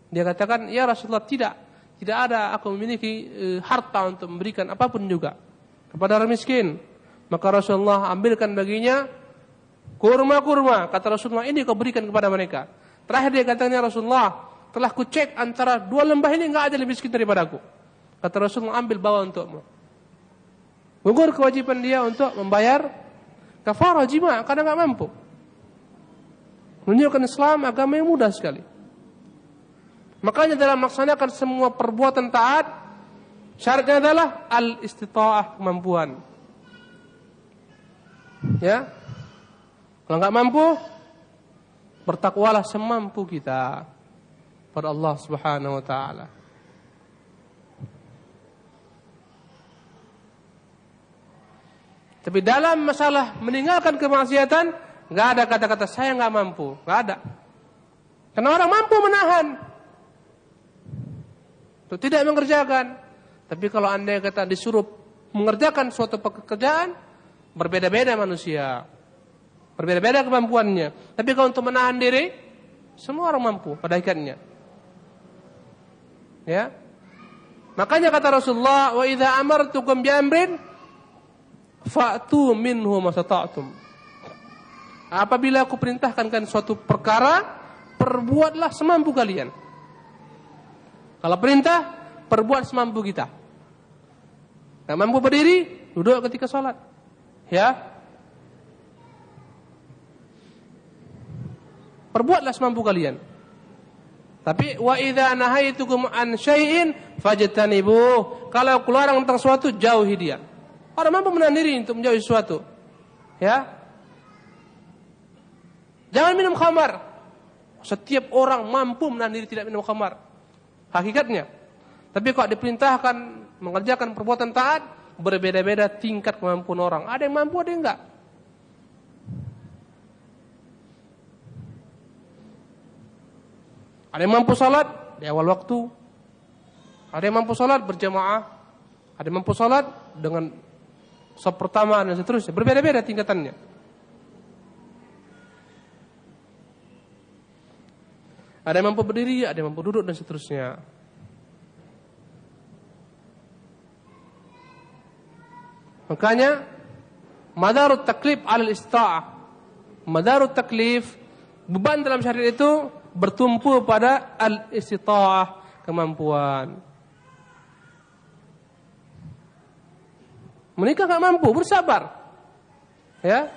Dia katakan, ya Rasulullah, tidak ada aku memiliki harta untuk memberikan apapun juga kepada orang miskin. Maka Rasulullah ambilkan baginya kurma-kurma. Kata Rasulullah, ini kau berikan kepada mereka. Terakhir dia katanya, Rasulullah, telah ku cek antara 2 lembah ini enggak ada yang miskin daripada aku. Kata Rasulullah, ambil bawa untukmu. Gugur kewajiban dia untuk membayar kafarah jima karena enggak mampu. Menunjukkan Islam agama yang mudah sekali. Makanya dalam melaksanakan semua perbuatan taat, syaratnya adalah al-istita'ah, kemampuan. Ya. Kalau enggak mampu, bertakwalah semampu kita pada Allah Subhanahu wa taala. Tapi dalam masalah meninggalkan kemaksiatan, enggak ada kata-kata saya enggak mampu, enggak ada. Karena orang mampu menahan, itu tidak mengerjakan. Tapi kalau Anda kata disuruh mengerjakan suatu pekerjaan, berbeda-beda manusia. Berbeda-beda kemampuannya. Tapi kalau untuk menahan diri, semua orang mampu pada hakikatnya. Ya. Makanya kata Rasulullah, "Wa idza amartukum bi amrin fa'tu minhu masata'tum." Apabila aku perintahkan suatu perkara, perbuatlah semampu kalian. Kalau perintah, perbuat semampu kita. Nggak mampu berdiri, duduk ketika sholat. Ya. Perbuatlah semampu kalian. Tapi wa idza nahaitukum an syai'in fajtanibuh. Kalau kelarang tentang sesuatu, jauhi dia. Orang mampu menahan diri untuk menjauhi sesuatu. Ya. Jangan minum khamar. Setiap orang mampu menahan diri tidak minum khamar. Hakikatnya. Tapi kalau diperintahkan mengerjakan perbuatan taat, berbeda-beda tingkat kemampuan orang. Ada yang mampu, ada yang enggak. Ada yang mampu salat di awal waktu. Ada yang mampu salat berjamaah. Ada yang mampu salat dengan saf pertama dan seterusnya. Berbeda-beda tingkatannya. Ada yang mampu berdiri, ada yang mampu duduk dan seterusnya. Makanya madarut taklif 'alal istita'ah. Madarut taklif, beban dalam syariat itu bertumpu pada al-istita'ah, kemampuan. Menikah enggak mampu, bersabar. Ya.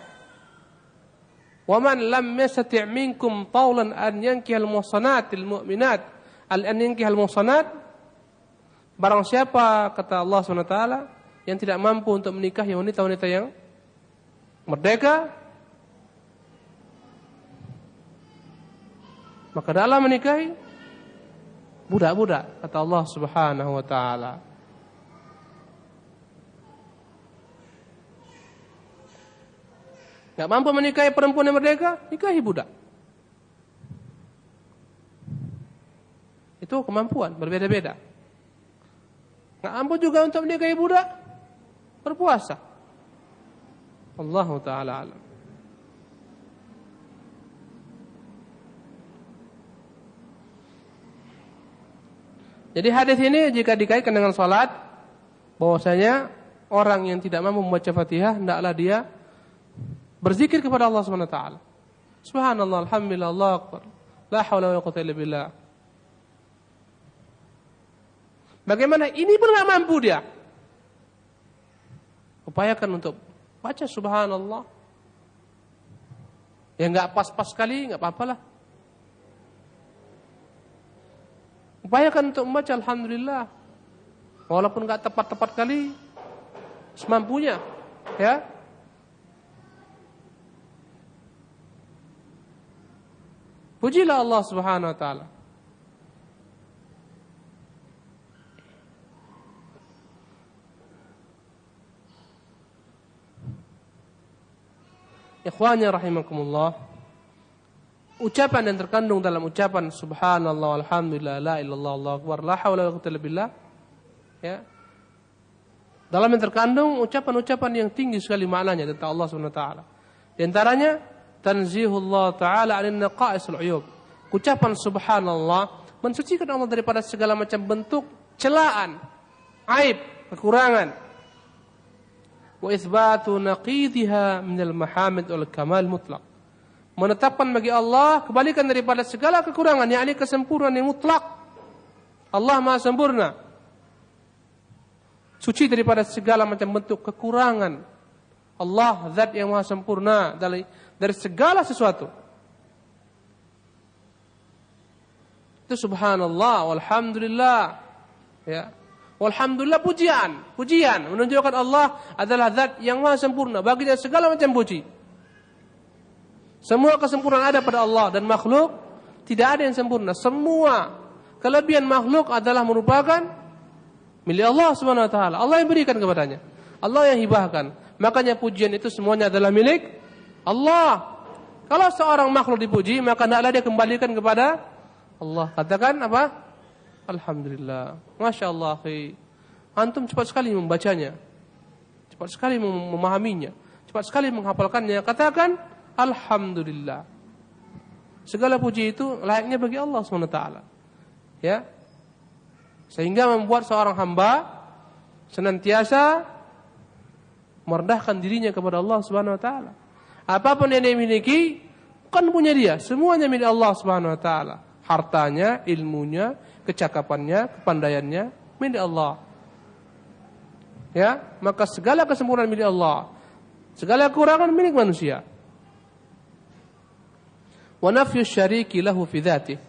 Wa man lam yastati' minkum tawlan an yankihal muhsanatil mu'minat an yankihal muhsanat, barang siapa, kata Allah SWT, yang tidak mampu untuk menikahi wanita-wanita yang merdeka, maka dalam menikahi budak-budak, kata Allah Subhanahu wa taala. Enggak mampu menikahi perempuan yang merdeka, nikahi budak. Itu kemampuan, berbeda-beda. Enggak mampu juga untuk menikahi budak, berpuasa. Allahu ta'ala alam. Jadi hadis ini jika dikaitkan dengan salat, bahwasanya orang yang tidak mampu membaca Fatihah hendaklah dia berzikir kepada Allah Subhanahu wa taala. Subhanallah, alhamdulillah, Allahu akbar. La haula wala quwwata illa billah. Bagaimana ini pun enggak mampu dia. Upayakan untuk baca subhanallah. Ya enggak pas-pas sekali, enggak apa-apalah. Upayakan untuk membaca alhamdulillah. Walaupun enggak tepat-tepat kali, semampunya, ya. Pujilah Allah Subhanahu wa taala. Ikhwanya rahimakumullah, ucapan yang terkandung dalam ucapan subhanallah walhamdulillah la ilallah Allahu akbar la haula wala quwwata illa billah, ya, dalam yang terkandung ucapan-ucapan yang tinggi sekali maknanya tentang Allah Subhanahu wa taala. Di antaranya tanzihullah taala 'anil naqaisul uyub. Ucapan subhanallah mensucikan Allah daripada segala macam bentuk celaan, aib, kekurangan. Wa itsbatu naqidha minal mahamid wal kamal mutlaq. Menetapkan bagi Allah kebalikan daripada segala kekurangan, yakni kesempurnaan yang mutlak. Allah Maha sempurna, suci daripada segala macam bentuk kekurangan. Allah zat yang Maha sempurna dari segala sesuatu. Itu subhanallah walhamdulillah, ya. Walhamdulillah, pujian menunjukkan Allah adalah zat yang Maha sempurna, baginya segala macam puji. Semua kesempurnaan ada pada Allah, dan makhluk tidak ada yang sempurna. Semua kelebihan makhluk adalah merupakan milik Allah Subhanahu wa taala. Allah yang berikan kepadanya, Allah yang hibahkan. Makanya pujian itu semuanya adalah milik Allah. Kalau seorang makhluk dipuji, maka hendaklah dia kembalikan kepada Allah. Katakan apa? Alhamdulillah. Masya Allah, antum cepat sekali membacanya, cepat sekali memahaminya, cepat sekali menghafalkannya. Katakan alhamdulillah. Segala puji itu layaknya bagi Allah SWT, ya. Sehingga membuat seorang hamba senantiasa merendahkan dirinya kepada Allah Subhanahu wa taala. Apapun yang dia miliki bukan punya dia, semuanya milik Allah Subhanahu wa taala. Hartanya, ilmunya, kecakapannya, kepandaiannya milik Allah. Ya, maka segala kesempurnaan milik Allah. Segala kekurangan milik manusia. Wa nafyu syariki lahu fi dzatihi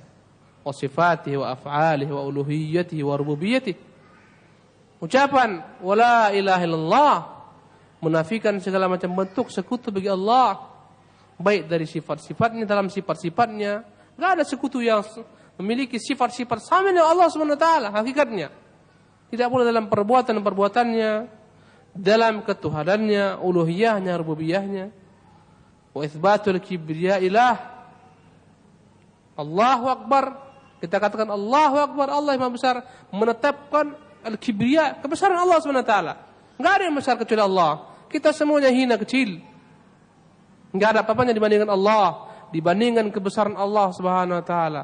wa sifatihi wa af'alihi wa uluhiyyatihi wa rububiyyatihi. Ucapan wala ilaha illallah menafikan segala macam bentuk sekutu bagi Allah, baik dari sifat-sifatnya, dalam sifat-sifatnya. Enggak ada sekutu yang memiliki sifat-sifat sama dengan Allah Subhanahu wa taala hakikatnya. Tidak pula dalam perbuatan-perbuatannya, dalam ketuhanannya, uluhiyahnya, rububiyahnya. Wa itsbatul kibriya ilah. Allahu Akbar. Kita katakan Allahu Akbar, Allah yang Maha Besar, menetapkan al-kibriya, kebesaran Allah Subhanahu wa taala. Enggak ada yang besar kecuali Allah. Kita semuanya hina, kecil. Enggak ada apa-apanya dibandingkan Allah, dibandingkan kebesaran Allah Subhanahu wa taala.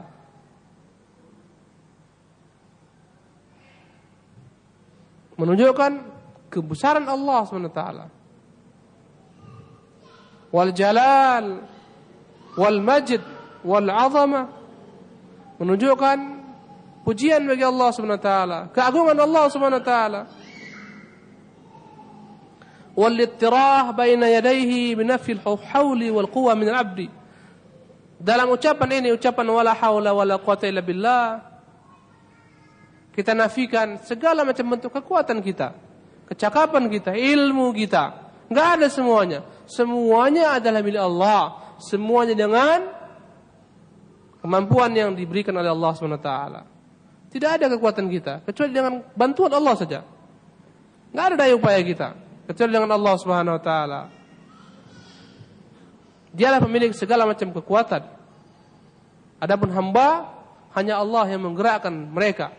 Menunjukkan kebesaran Allah Subhanahu wa taala. Wal jalal wal majd wal azama, menunjukkan pujian bagi Allah Subhanahu wa taala, keagungan Allah Subhanahu wa taala. Wal ittirah baina yadayhi bi nafyi al-hawli wal quwwa min al-'abdi. Dalam ucapan ini, ucapan wala haula wala quwwata illa billah, kita nafikan segala macam bentuk kekuatan kita, kecakapan kita, ilmu kita. Enggak ada semuanya. Semuanya adalah milik Allah. Semuanya dengan kemampuan yang diberikan oleh Allah SWT. Tidak ada kekuatan kita kecuali dengan bantuan Allah saja. Enggak ada daya upaya kita kecuali dengan Allah SWT. Dialah pemilik segala macam kekuatan. Adapun hamba, hanya Allah yang menggerakkan mereka,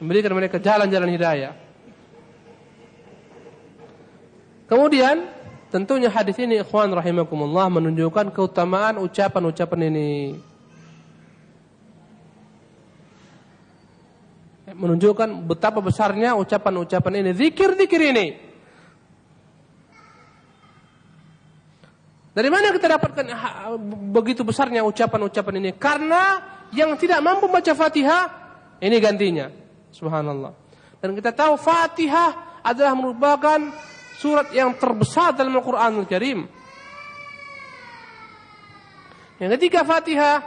memberikan mereka jalan-jalan hidayah. Kemudian tentunya hadis ini ikhwan rahimakumullah menunjukkan keutamaan ucapan-ucapan ini. Menunjukkan betapa besarnya ucapan-ucapan ini, zikir-zikir ini. Dari mana kita dapatkan begitu besarnya ucapan-ucapan ini? Karena yang tidak mampu baca Fatihah, ini gantinya. Subhanallah. Dan kita tahu Fatihah adalah merupakan surat yang terbesar dalam Al-Quranul Karim. Yang ketika Fatihah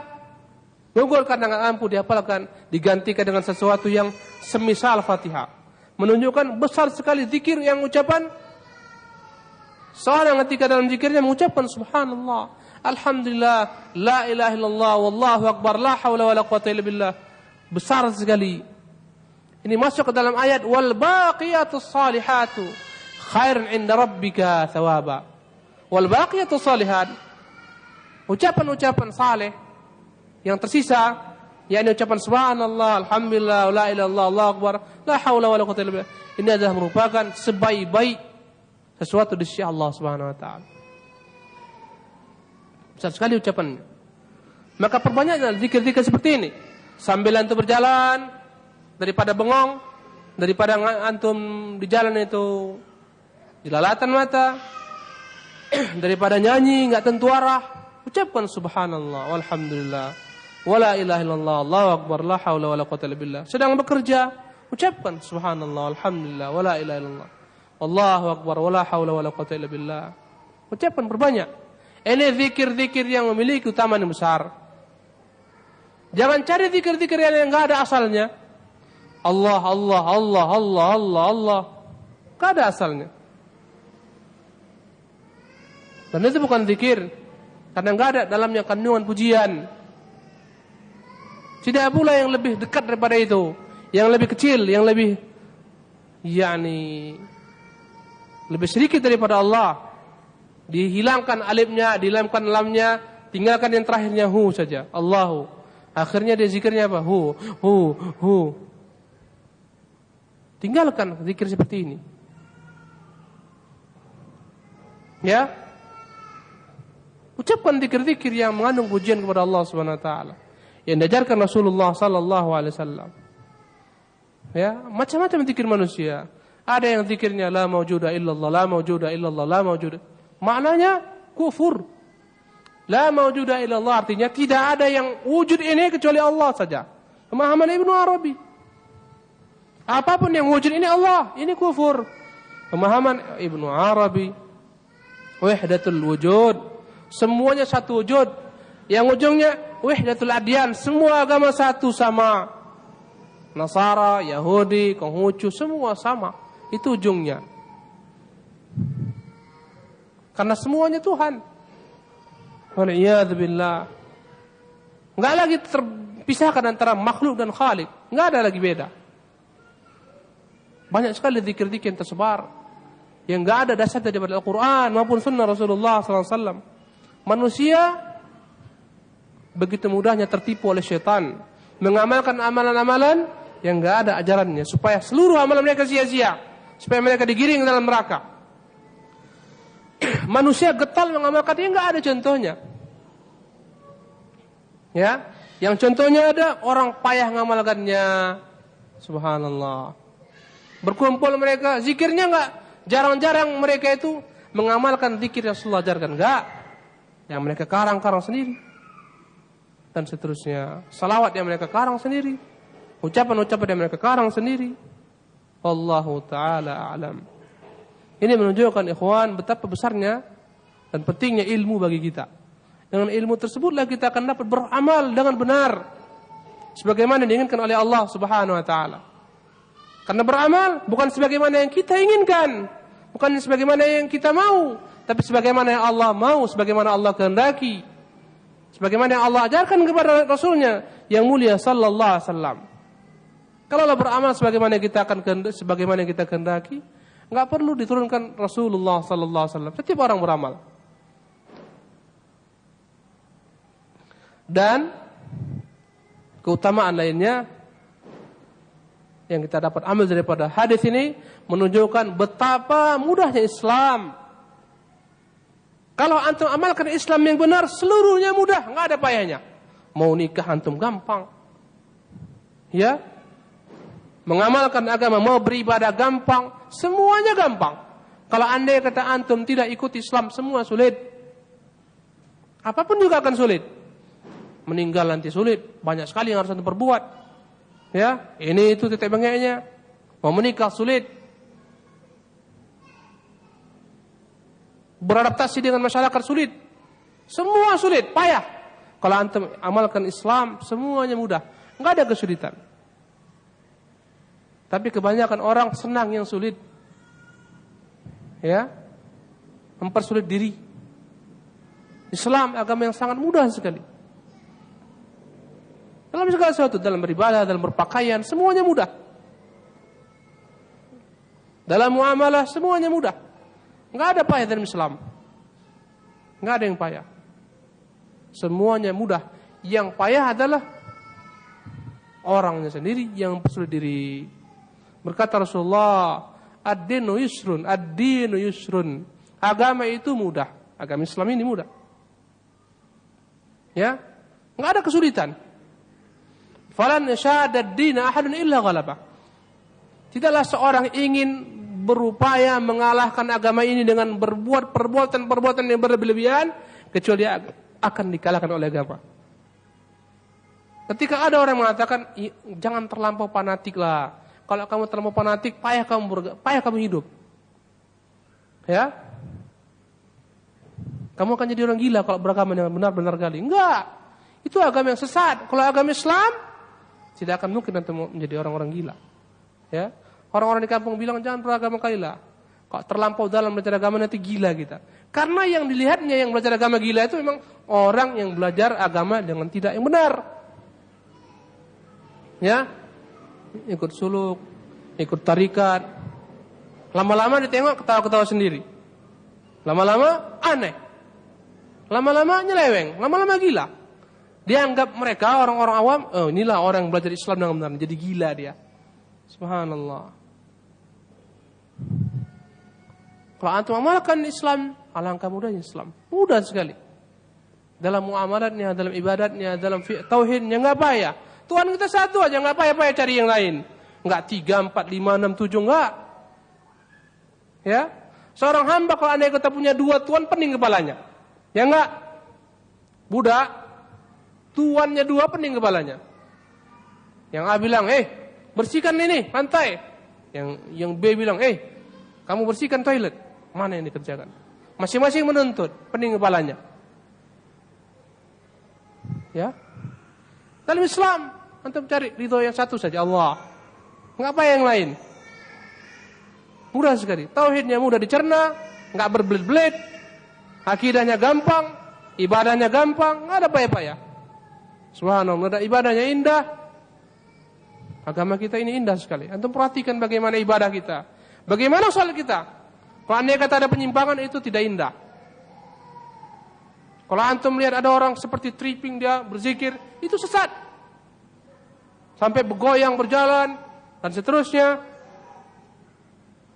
gugurkan dengan ampuh dihafalkan, digantikan dengan sesuatu yang semisal Fatihah, menunjukkan besar sekali zikir yang ucapan. Seorang ketika dalam zikirnya mengucapkan Subhanallah, Alhamdulillah, La ilaha illallah, Wallahu Akbar, La hawla wa la quwwata illa billah. Besar sekali. Ini masuk ke dalam ayat wal baqiyatus salihatu khairun 'inda rabbika thawaba. Wal baqiyatus salihat, ucapan-ucapan saleh yang tersisa, yakni ucapan subhanallah, alhamdulillah, la ilaha illallah, Allahu akbar, la haula wala quwwata illa billah. Ini adalah merupakan sebaik-baik sesuatu di sisi Allah Subhanahu wa taala. Besar sekali ucapannya. Maka perbanyaklah zikir-zikir seperti ini. Sambil antum berjalan, daripada bengong, daripada antum di jalan itu jelalatan mata, daripada nyanyi enggak tentu arah, ucapkan subhanallah walhamdulillah wala ilaha illallah Allahu akbar la haula wala quwwata illa billah. Sedang bekerja, ucapkan subhanallah walhamdulillah wala ilaha illallah Allahu akbar wala haula wala quwwata illa billah. Ucapkan berbanyak. Ini zikir-zikir yang memiliki keutamaan yang besar. Jangan cari zikir-zikir yang enggak ada asalnya. Allah, Allah, Allah, Allah, Allah, Allah. Enggak ada asalnya. Dan itu bukan zikir, karena enggak ada dalamnya kandungan pujian. Tidak pula yang lebih dekat daripada itu, yang lebih kecil, yang lebih lebih sedikit daripada Allah. Dihilangkan alifnya, dihilangkan lamnya, tinggalkan yang terakhirnya hu saja. Allahu. Akhirnya dia zikirnya apa? Hu. Tinggalkan zikir seperti ini. Ya. Ucapkan zikir-zikir yang mengandung pujian kepada Allah Subhanahu wa taala. Yang diajarkan Rasulullah sallallahu alaihi wasallam. Ya, macam-macam zikir manusia. Ada yang zikirnya la maujuda illallah, la maujuda illallah, la maujuda. Maknanya kufur. La mawjuda illallah artinya tidak ada yang wujud ini kecuali Allah saja. Pemahaman Ibnu Arabi. Apapun yang wujud ini Allah, ini kufur. Pemahaman Ibnu Arabi, wahdatul wujud, semuanya satu wujud. Yang ujungnya wahdatul adyan, semua agama satu sama. Nasara, Yahudi, Konghucu, semua sama. Itu ujungnya. Karena semuanya Tuhan. Waliyadzubillah. Enggak lagi terpisahkan antara makhluk dan khalik. Enggak ada lagi beda. Banyak sekali zikir-zikir yang tersebar yang enggak ada dasar daripada Al-Quran maupun sunnah Rasulullah SAW. Manusia begitu mudahnya tertipu oleh syaitan, mengamalkan amalan-amalan yang enggak ada ajarannya, supaya seluruh amalan mereka sia-sia, supaya mereka digiring dalam neraka. Manusia getol mengamalkan yang enggak ada contohnya. Ya, yang contohnya ada orang payah mengamalkannya. Subhanallah. Berkumpul mereka, zikirnya enggak, jarang-jarang mereka itu mengamalkan zikir yang Rasulullah ajarkan, enggak. Yang mereka karang-karang sendiri. Dan seterusnya. Salawat yang mereka karang sendiri. Ucapan-ucapan yang mereka karang sendiri. Wallahu ta'ala a'lam. Ini menunjukkan ikhwan betapa besarnya dan pentingnya ilmu bagi kita. Dengan ilmu tersebutlah kita akan dapat beramal dengan benar. Sebagaimana diinginkan oleh Allah Subhanahu wa ta'ala. Karena beramal bukan sebagaimana yang kita inginkan, bukan sebagaimana yang kita mau, tapi sebagaimana yang Allah mau, sebagaimana Allah kehendaki, sebagaimana yang Allah ajarkan kepada Rasulnya yang mulia sallallahu alaihi wasallam. Kalau Allah beramal sebagaimana yang kita kehendaki, enggak perlu diturunkan Rasulullah sallallahu alaihi wasallam. Setiap orang beramal. Dan keutamaan lainnya yang kita dapat ambil daripada hadis ini menunjukkan betapa mudahnya Islam. Kalau antum amalkan Islam yang benar, seluruhnya mudah, enggak ada payahnya. Mau nikah antum gampang. Ya. Mengamalkan agama, mau beribadah gampang, semuanya gampang. Kalau andai kata antum tidak ikut Islam, semua sulit. Apapun juga akan sulit. Meninggal nanti sulit, banyak sekali yang harus antum perbuat. Ya, ini itu titik bengeknya. Mau menikah sulit. Beradaptasi dengan masyarakat sulit. Semua sulit, payah. Kalau antum amalkan Islam, semuanya mudah. Enggak ada kesulitan. Tapi kebanyakan orang senang yang sulit. Ya. Mempersulit diri. Islam agama yang sangat mudah sekali. Dalam segala sesuatu, dalam beribadah, dalam berpakaian, semuanya mudah. Dalam muamalah, semuanya mudah. Enggak ada payah dalam Islam. Enggak ada yang payah. Semuanya mudah. Yang payah adalah orangnya sendiri yang mempersulit diri. Berkata Rasulullah, ad-dinu yusrun, ad-dinu yusrun. Agama itu mudah. Agama Islam ini mudah. Ya, enggak ada kesulitan. Falan yashadda ad-dina ahadun illa ghalabah. Tidaklah seorang ingin berupaya mengalahkan agama ini dengan berbuat perbuatan yang berlebihan kecuali dia akan dikalahkan oleh agama. Ketika ada orang mengatakan jangan terlampau fanatik lah. Kalau kamu terlampau fanatik payah kamu hidup. Ya? Kamu akan jadi orang gila kalau beragama dengan benar-benar kali. Enggak. Itu agama yang sesat. Kalau agama Islam tidak akan mungkin nanti menjadi orang-orang gila. Ya, orang-orang di kampung bilang jangan beragama kalilah. Kalau terlampau dalam belajar agama nanti gila kita. Karena yang dilihatnya yang belajar agama gila itu memang orang yang belajar agama dengan tidak yang benar. Ya, ikut suluk, ikut tarikat. Lama-lama ditengok ketawa-ketawa sendiri. Lama-lama aneh. Lama-lama nyeleweng, lama-lama gila. Dianggap mereka orang-orang awam, oh inilah orang yang belajar Islam dengan benar, jadi gila dia. Subhanallah. Kalau antum amalkan Islam, alangkah mudahnya Islam. Mudah sekali. Dalam muamalatnya, dalam ibadatnya, dalam tauhidnya, enggak payah. Tuhan kita satu aja, enggak payah cari yang lain. Enggak 3, 4, 5, 6, 7, enggak. Ya. Seorang hamba kalau andai kata punya 2 Tuhan, pening kepalanya. Ya enggak? Budak, tuannya 2 pening kepalanya. Yang A bilang, bersihkan ini lantai. Yang B bilang, kamu bersihkan toilet. Mana yang dikerjakan? Masing-masing menuntut, pening kepalanya. Ya. Dalam Islam, antum cari ridho yang satu saja, Allah. Enggak apa yang lain. Mudah sekali. Tauhidnya mudah dicerna, enggak berbelit-belit. Akidahnya gampang, ibadahnya gampang, enggak ada payah-payah. Subhanallah, ibadahnya indah. Agama kita ini indah sekali. Antum perhatikan bagaimana ibadah kita. Bagaimana salat kita. Kalau andai kata ada penyimpangan, itu tidak indah. Kalau antum melihat ada orang seperti tripping dia berzikir, itu sesat. Sampai bergoyang, berjalan, dan seterusnya.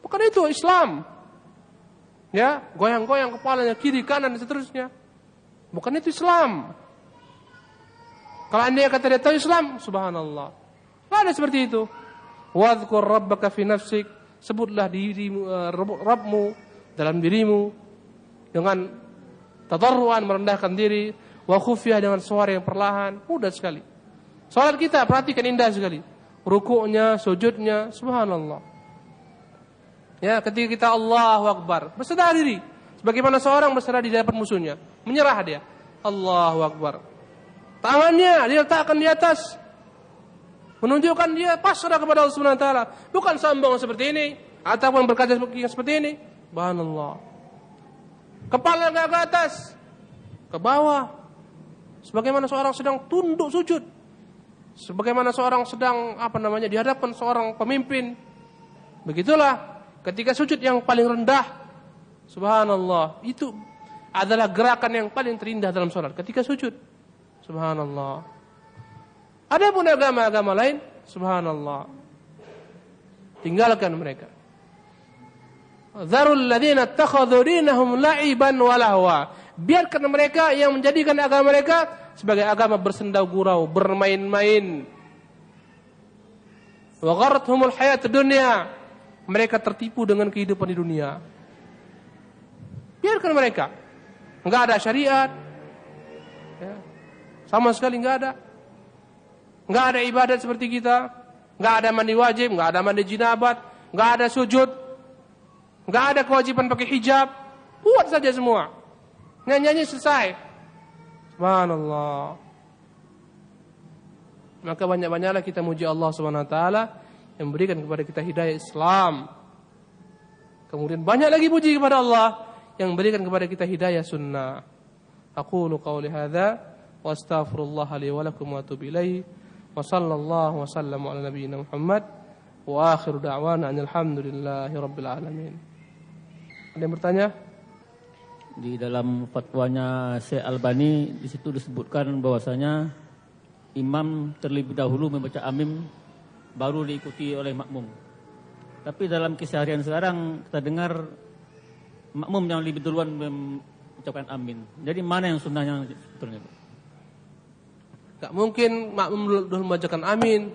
Bukan itu Islam. Ya, goyang-goyang kepalanya kiri kanan dan seterusnya. Bukan itu Islam. Kalau andai kata dia tahu Islam, subhanallah. Tidak ada seperti itu. Wadhkur rabbaka fi nafsik. Sebutlah dirimu, Rabbmu dalam dirimu dengan tadarruan, merendahkan diri, wa khufiyah, dengan suara yang perlahan. Mudah sekali. Salat kita perhatikan, indah sekali. Rukuknya, sujudnya, subhanallah. Ya, ketika kita Allahu Akbar, berserah diri sebagaimana seorang berserah di hadapan musuhnya, menyerah dia. Allahu Akbar. Tangannya diletakkan di atas, menunjukkan dia pasrah kepada Allah Subhanahu wa taala, bukan sombong seperti ini ataupun berkata seperti ini. Subhanallah. Kepala enggak ke atas, ke bawah. Sebagaimana seorang sedang tunduk sujud. Sebagaimana seorang sedang di hadapan seorang pemimpin. Begitulah ketika sujud yang paling rendah. Subhanallah. Itu adalah gerakan yang paling terindah dalam salat ketika sujud. Subhanallah. Adapun agama-agama lain, subhanallah, tinggalkan mereka. Dzarul ladzina ittakhadhu dinahum la'iban wa lahwa. Biarkan mereka yang menjadikan agama mereka sebagai agama bersendau gurau, bermain-main. Wa gharrathumul hayatud dunya. Mereka tertipu dengan kehidupan di dunia. Biarkan mereka. Enggak ada syariat. Ya. Sama sekali enggak ada. Enggak ada ibadat seperti kita, enggak ada mandi wajib, enggak ada mandi jinabat, enggak ada sujud, enggak ada kewajiban pakai hijab. Buat saja semua. Nyanyi selesai. Subhanallah. Maka banyak-banyaklah kita muji Allah Subhanahu wa taala yang memberikan kepada kita hidayah Islam. Kemudian banyak lagi puji kepada Allah yang memberikan kepada kita hidayah sunnah. Aqulu qauli hadza wa astaghfirullah li wa lakum wa atubu ilaihi. Wa sallallahu wa sallam ala nabiyyina Muhammad wa akhiru da'wana alhamdulillahi rabbil alamin. Ada yang bertanya? Di dalam fatwanya Syekh Albani di situ disebutkan bahwasanya imam terlebih dahulu membaca amin baru diikuti oleh makmum. Tapi dalam keseharian sekarang kita dengar makmum yang lebih duluan mengucapkan amin. Jadi mana yang sunnahnya sebetulnya? Gak mungkin makmum dulu membacakan amin.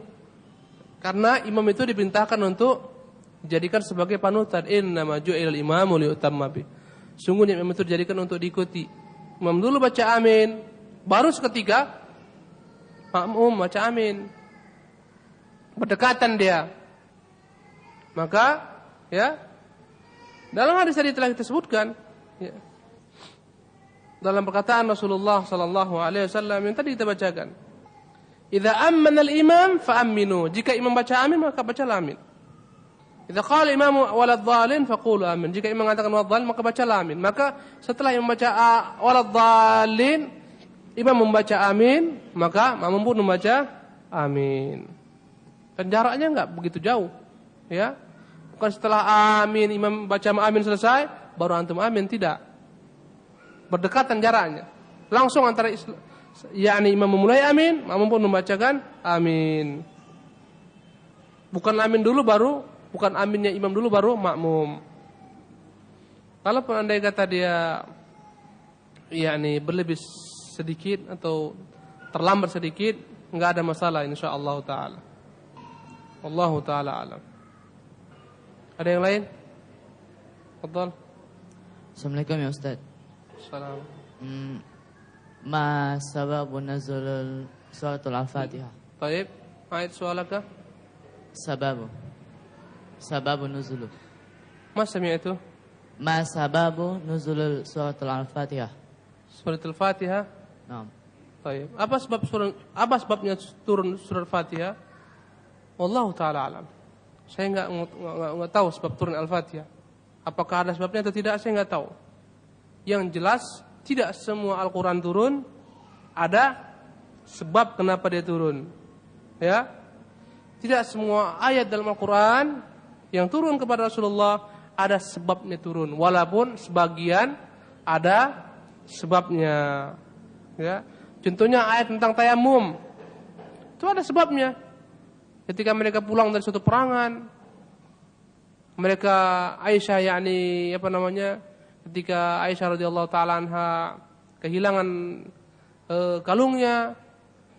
Karena imam itu diperintahkan untuk dijadikan sebagai panutan. Innama ju'ilal imamu liutamma bih. Sungguhnya imam itu dijadikan untuk diikuti. Imam dulu baca amin, baru seketika makmum baca amin. Berdekatan dia. Maka ya, dalam hadis tadi telah kita sebutkan, ya, dalam perkataan Rasulullah sallallahu alaihi wasallam yang tadi kita bacakan. Idza ammana al-imam fa aminu. Jika imam baca amin maka bacalah amin. Idza qala imamu waladhdallin faqulu amin. Jika imam mengatakan waladhdallin maka bacalah amin. Maka setelah imam membaca waladhdallin, imam membaca amin, maka makmum pun membaca amin. Dan jaraknya enggak begitu jauh. Ya. Bukan setelah amin imam baca amin selesai baru antum amin, tidak. Berdekatan jaraknya. Langsung antara yakni imam memulai amin, makmum pun membacakan amin. Bukan amin dulu baru, bukan aminnya imam dulu baru makmum. Kalau andai kata dia yakni berlebih sedikit atau terlambat sedikit, enggak ada masalah insyaallah taala. Wallahu taala alam. Ada yang lain? Fadhal. Assalamualaikum ya Ustaz. Salam. ما سبب نزول سورة الفاتحة؟ طيب أعيد سؤالك. سبب نزول. ما سمعته. ما سبب نزول سورة الفاتحة؟ Surat Al-Fatihah. نعم. طيب apa sebabnya turun surat Al-Fatihah? Wallahu taala alam. Saya enggak tahu sebab turun Al-Fatihah. Apakah ada sebabnya atau tidak, saya enggak tahu. Yang jelas tidak semua Al-Qur'an turun ada sebab kenapa dia turun. Ya. Tidak semua ayat dalam Al-Qur'an yang turun kepada Rasulullah ada sebabnya turun, walaupun sebagian ada sebabnya. Ya. Contohnya ayat tentang tayamum. Itu ada sebabnya. Ketika mereka pulang dari suatu perangan, mereka Aisyah ketika Aisyah radhiyallahu taala anha kehilangan kalungnya,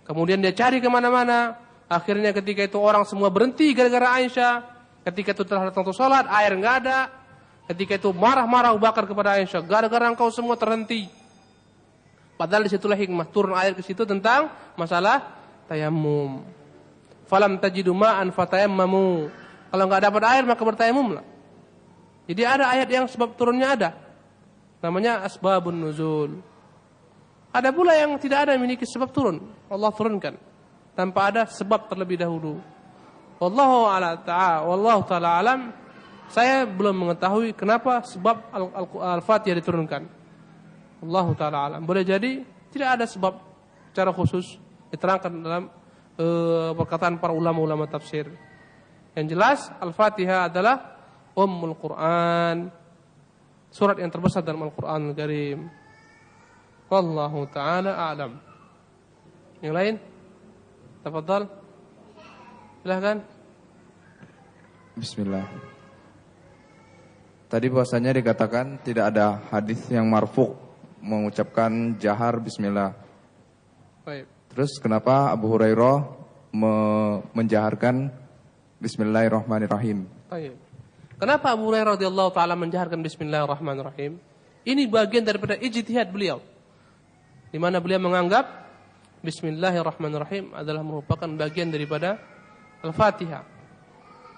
kemudian dia cari kemana-mana, akhirnya ketika itu orang semua berhenti gara-gara Aisyah. Ketika itu telah datang salat, air enggak ada. Ketika itu marah-marah Abu Bakar kepada Aisyah, gara-gara engkau semua terhenti. Padahal disitulah hikmah turun ayat ke situ tentang masalah tayamum. Falam tajidu ma'an fatayammamu. Kalau enggak dapat air maka bertayamumlah. Jadi ada ayat yang sebab turunnya ada. Namanya asbabun nuzul. Ada pula yang tidak ada memiliki sebab turun. Allah turunkan tanpa ada sebab terlebih dahulu. Wallahu ta'ala alam. Saya belum mengetahui kenapa sebab Al-Fatihah diturunkan. Allah ta'ala alam. Boleh jadi tidak ada sebab secara khusus diterangkan dalam perkataan para ulama-ulama tafsir. Yang jelas Al-Fatihah adalah Ummul Quran, surat yang terbesar dalam Al-Quran Al-Karim. Wallahu ta'ala a'lam. Yang lain? Tafadhal. Silahkan. Bismillah. Tadi bahwasanya dikatakan tidak ada hadis yang marfu' mengucapkan jahar bismillah. Baik. Terus kenapa Abu Hurairah menjaharkan bismillahirrahmanirrahim? Baik. Kenapa Abu Hurairah radhiyallahu taala menjaharkan bismillahirrahmanirrahim? Ini bagian daripada ijtihad beliau. Di mana beliau menganggap bismillahirrahmanirrahim adalah merupakan bagian daripada Al-Fatihah.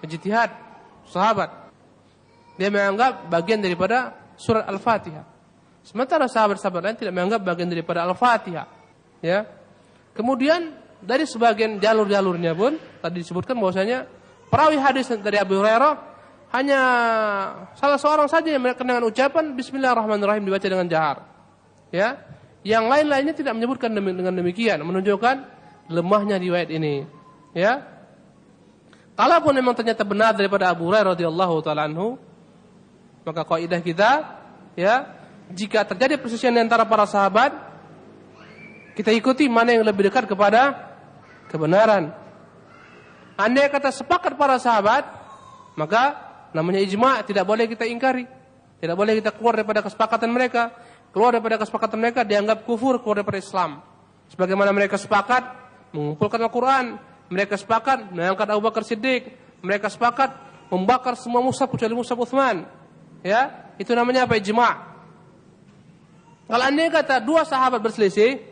Ijtihad sahabat. Dia menganggap bagian daripada surat Al-Fatihah. Sementara sahabat-sahabat lain tidak menganggap bagian daripada Al-Fatihah. Ya. Kemudian dari sebagian jalur-jalurnya pun tadi disebutkan bahwasanya perawi hadis dari Abu Hurairah hanya salah seorang saja yang menyebutkan dengan ucapan bismillahirrahmanirrahim dibaca dengan jahar. Ya. Yang lain-lainnya tidak menyebutkan dengan demikian, menunjukkan lemahnya riwayat ini. Ya. Kalaupun memang ternyata benar daripada Abu Hurairah radhiyallahu taala anhu, maka kaidah kita, ya, jika terjadi perselisihan di antara para sahabat, kita ikuti mana yang lebih dekat kepada kebenaran. Andai kata sepakat para sahabat, maka namanya ijma', tidak boleh kita ingkari. Tidak boleh kita keluar daripada kesepakatan mereka. Keluar daripada kesepakatan mereka dianggap kufur, keluar daripada Islam. Sebagaimana mereka sepakat mengumpulkan Al-Quran, mereka sepakat mengangkat Abu Bakar Siddiq, mereka sepakat membakar semua mushaf kecuali mushaf Utsman. Ya, itu namanya apa? Ijma'. Kalau andai kata dua sahabat berselisih,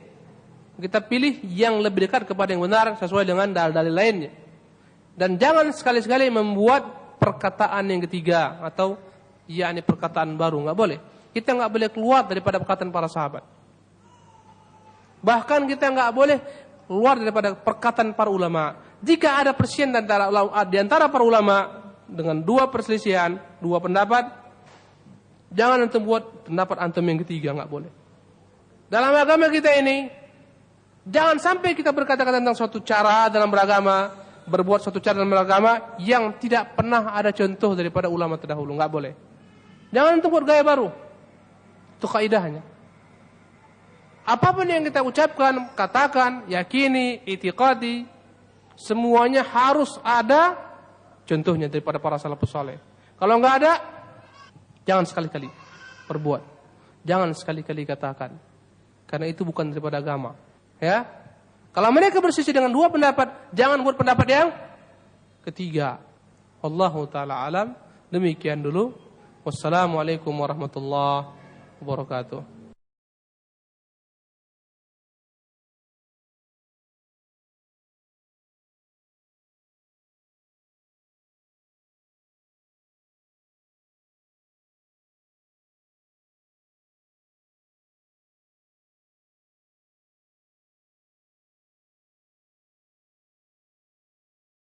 kita pilih yang lebih dekat kepada yang benar sesuai dengan dalil-dalil lainnya. Dan jangan sekali-sekali membuat perkataan yang ketiga atau yakni perkataan baru, enggak boleh. Kita enggak boleh keluar daripada perkataan para sahabat. Bahkan kita enggak boleh keluar daripada perkataan para ulama. Jika ada perselisihan di antara para ulama dengan dua perselisihan, dua pendapat, jangan antum buat pendapat antum yang ketiga, enggak boleh. Dalam agama kita ini, jangan sampai kita berkata-kata tentang suatu cara dalam beragama, berbuat suatu cara dalam beragama yang tidak pernah ada contoh daripada ulama terdahulu, enggak boleh. Jangan antum buat gaya baru. Itu kaidahnya. Apapun yang kita ucapkan, katakan, yakini, i'tiqadi, semuanya harus ada contohnya daripada para salafus saleh. Kalau enggak ada, jangan sekali-kali perbuat. Jangan sekali-kali katakan. Karena itu bukan daripada agama. Ya. Kalau mereka bersisi dengan dua pendapat, jangan buat pendapat yang ketiga. Wallahu taala alam. Demikian dulu. Wassalamualaikum warahmatullahi wabarakatuh.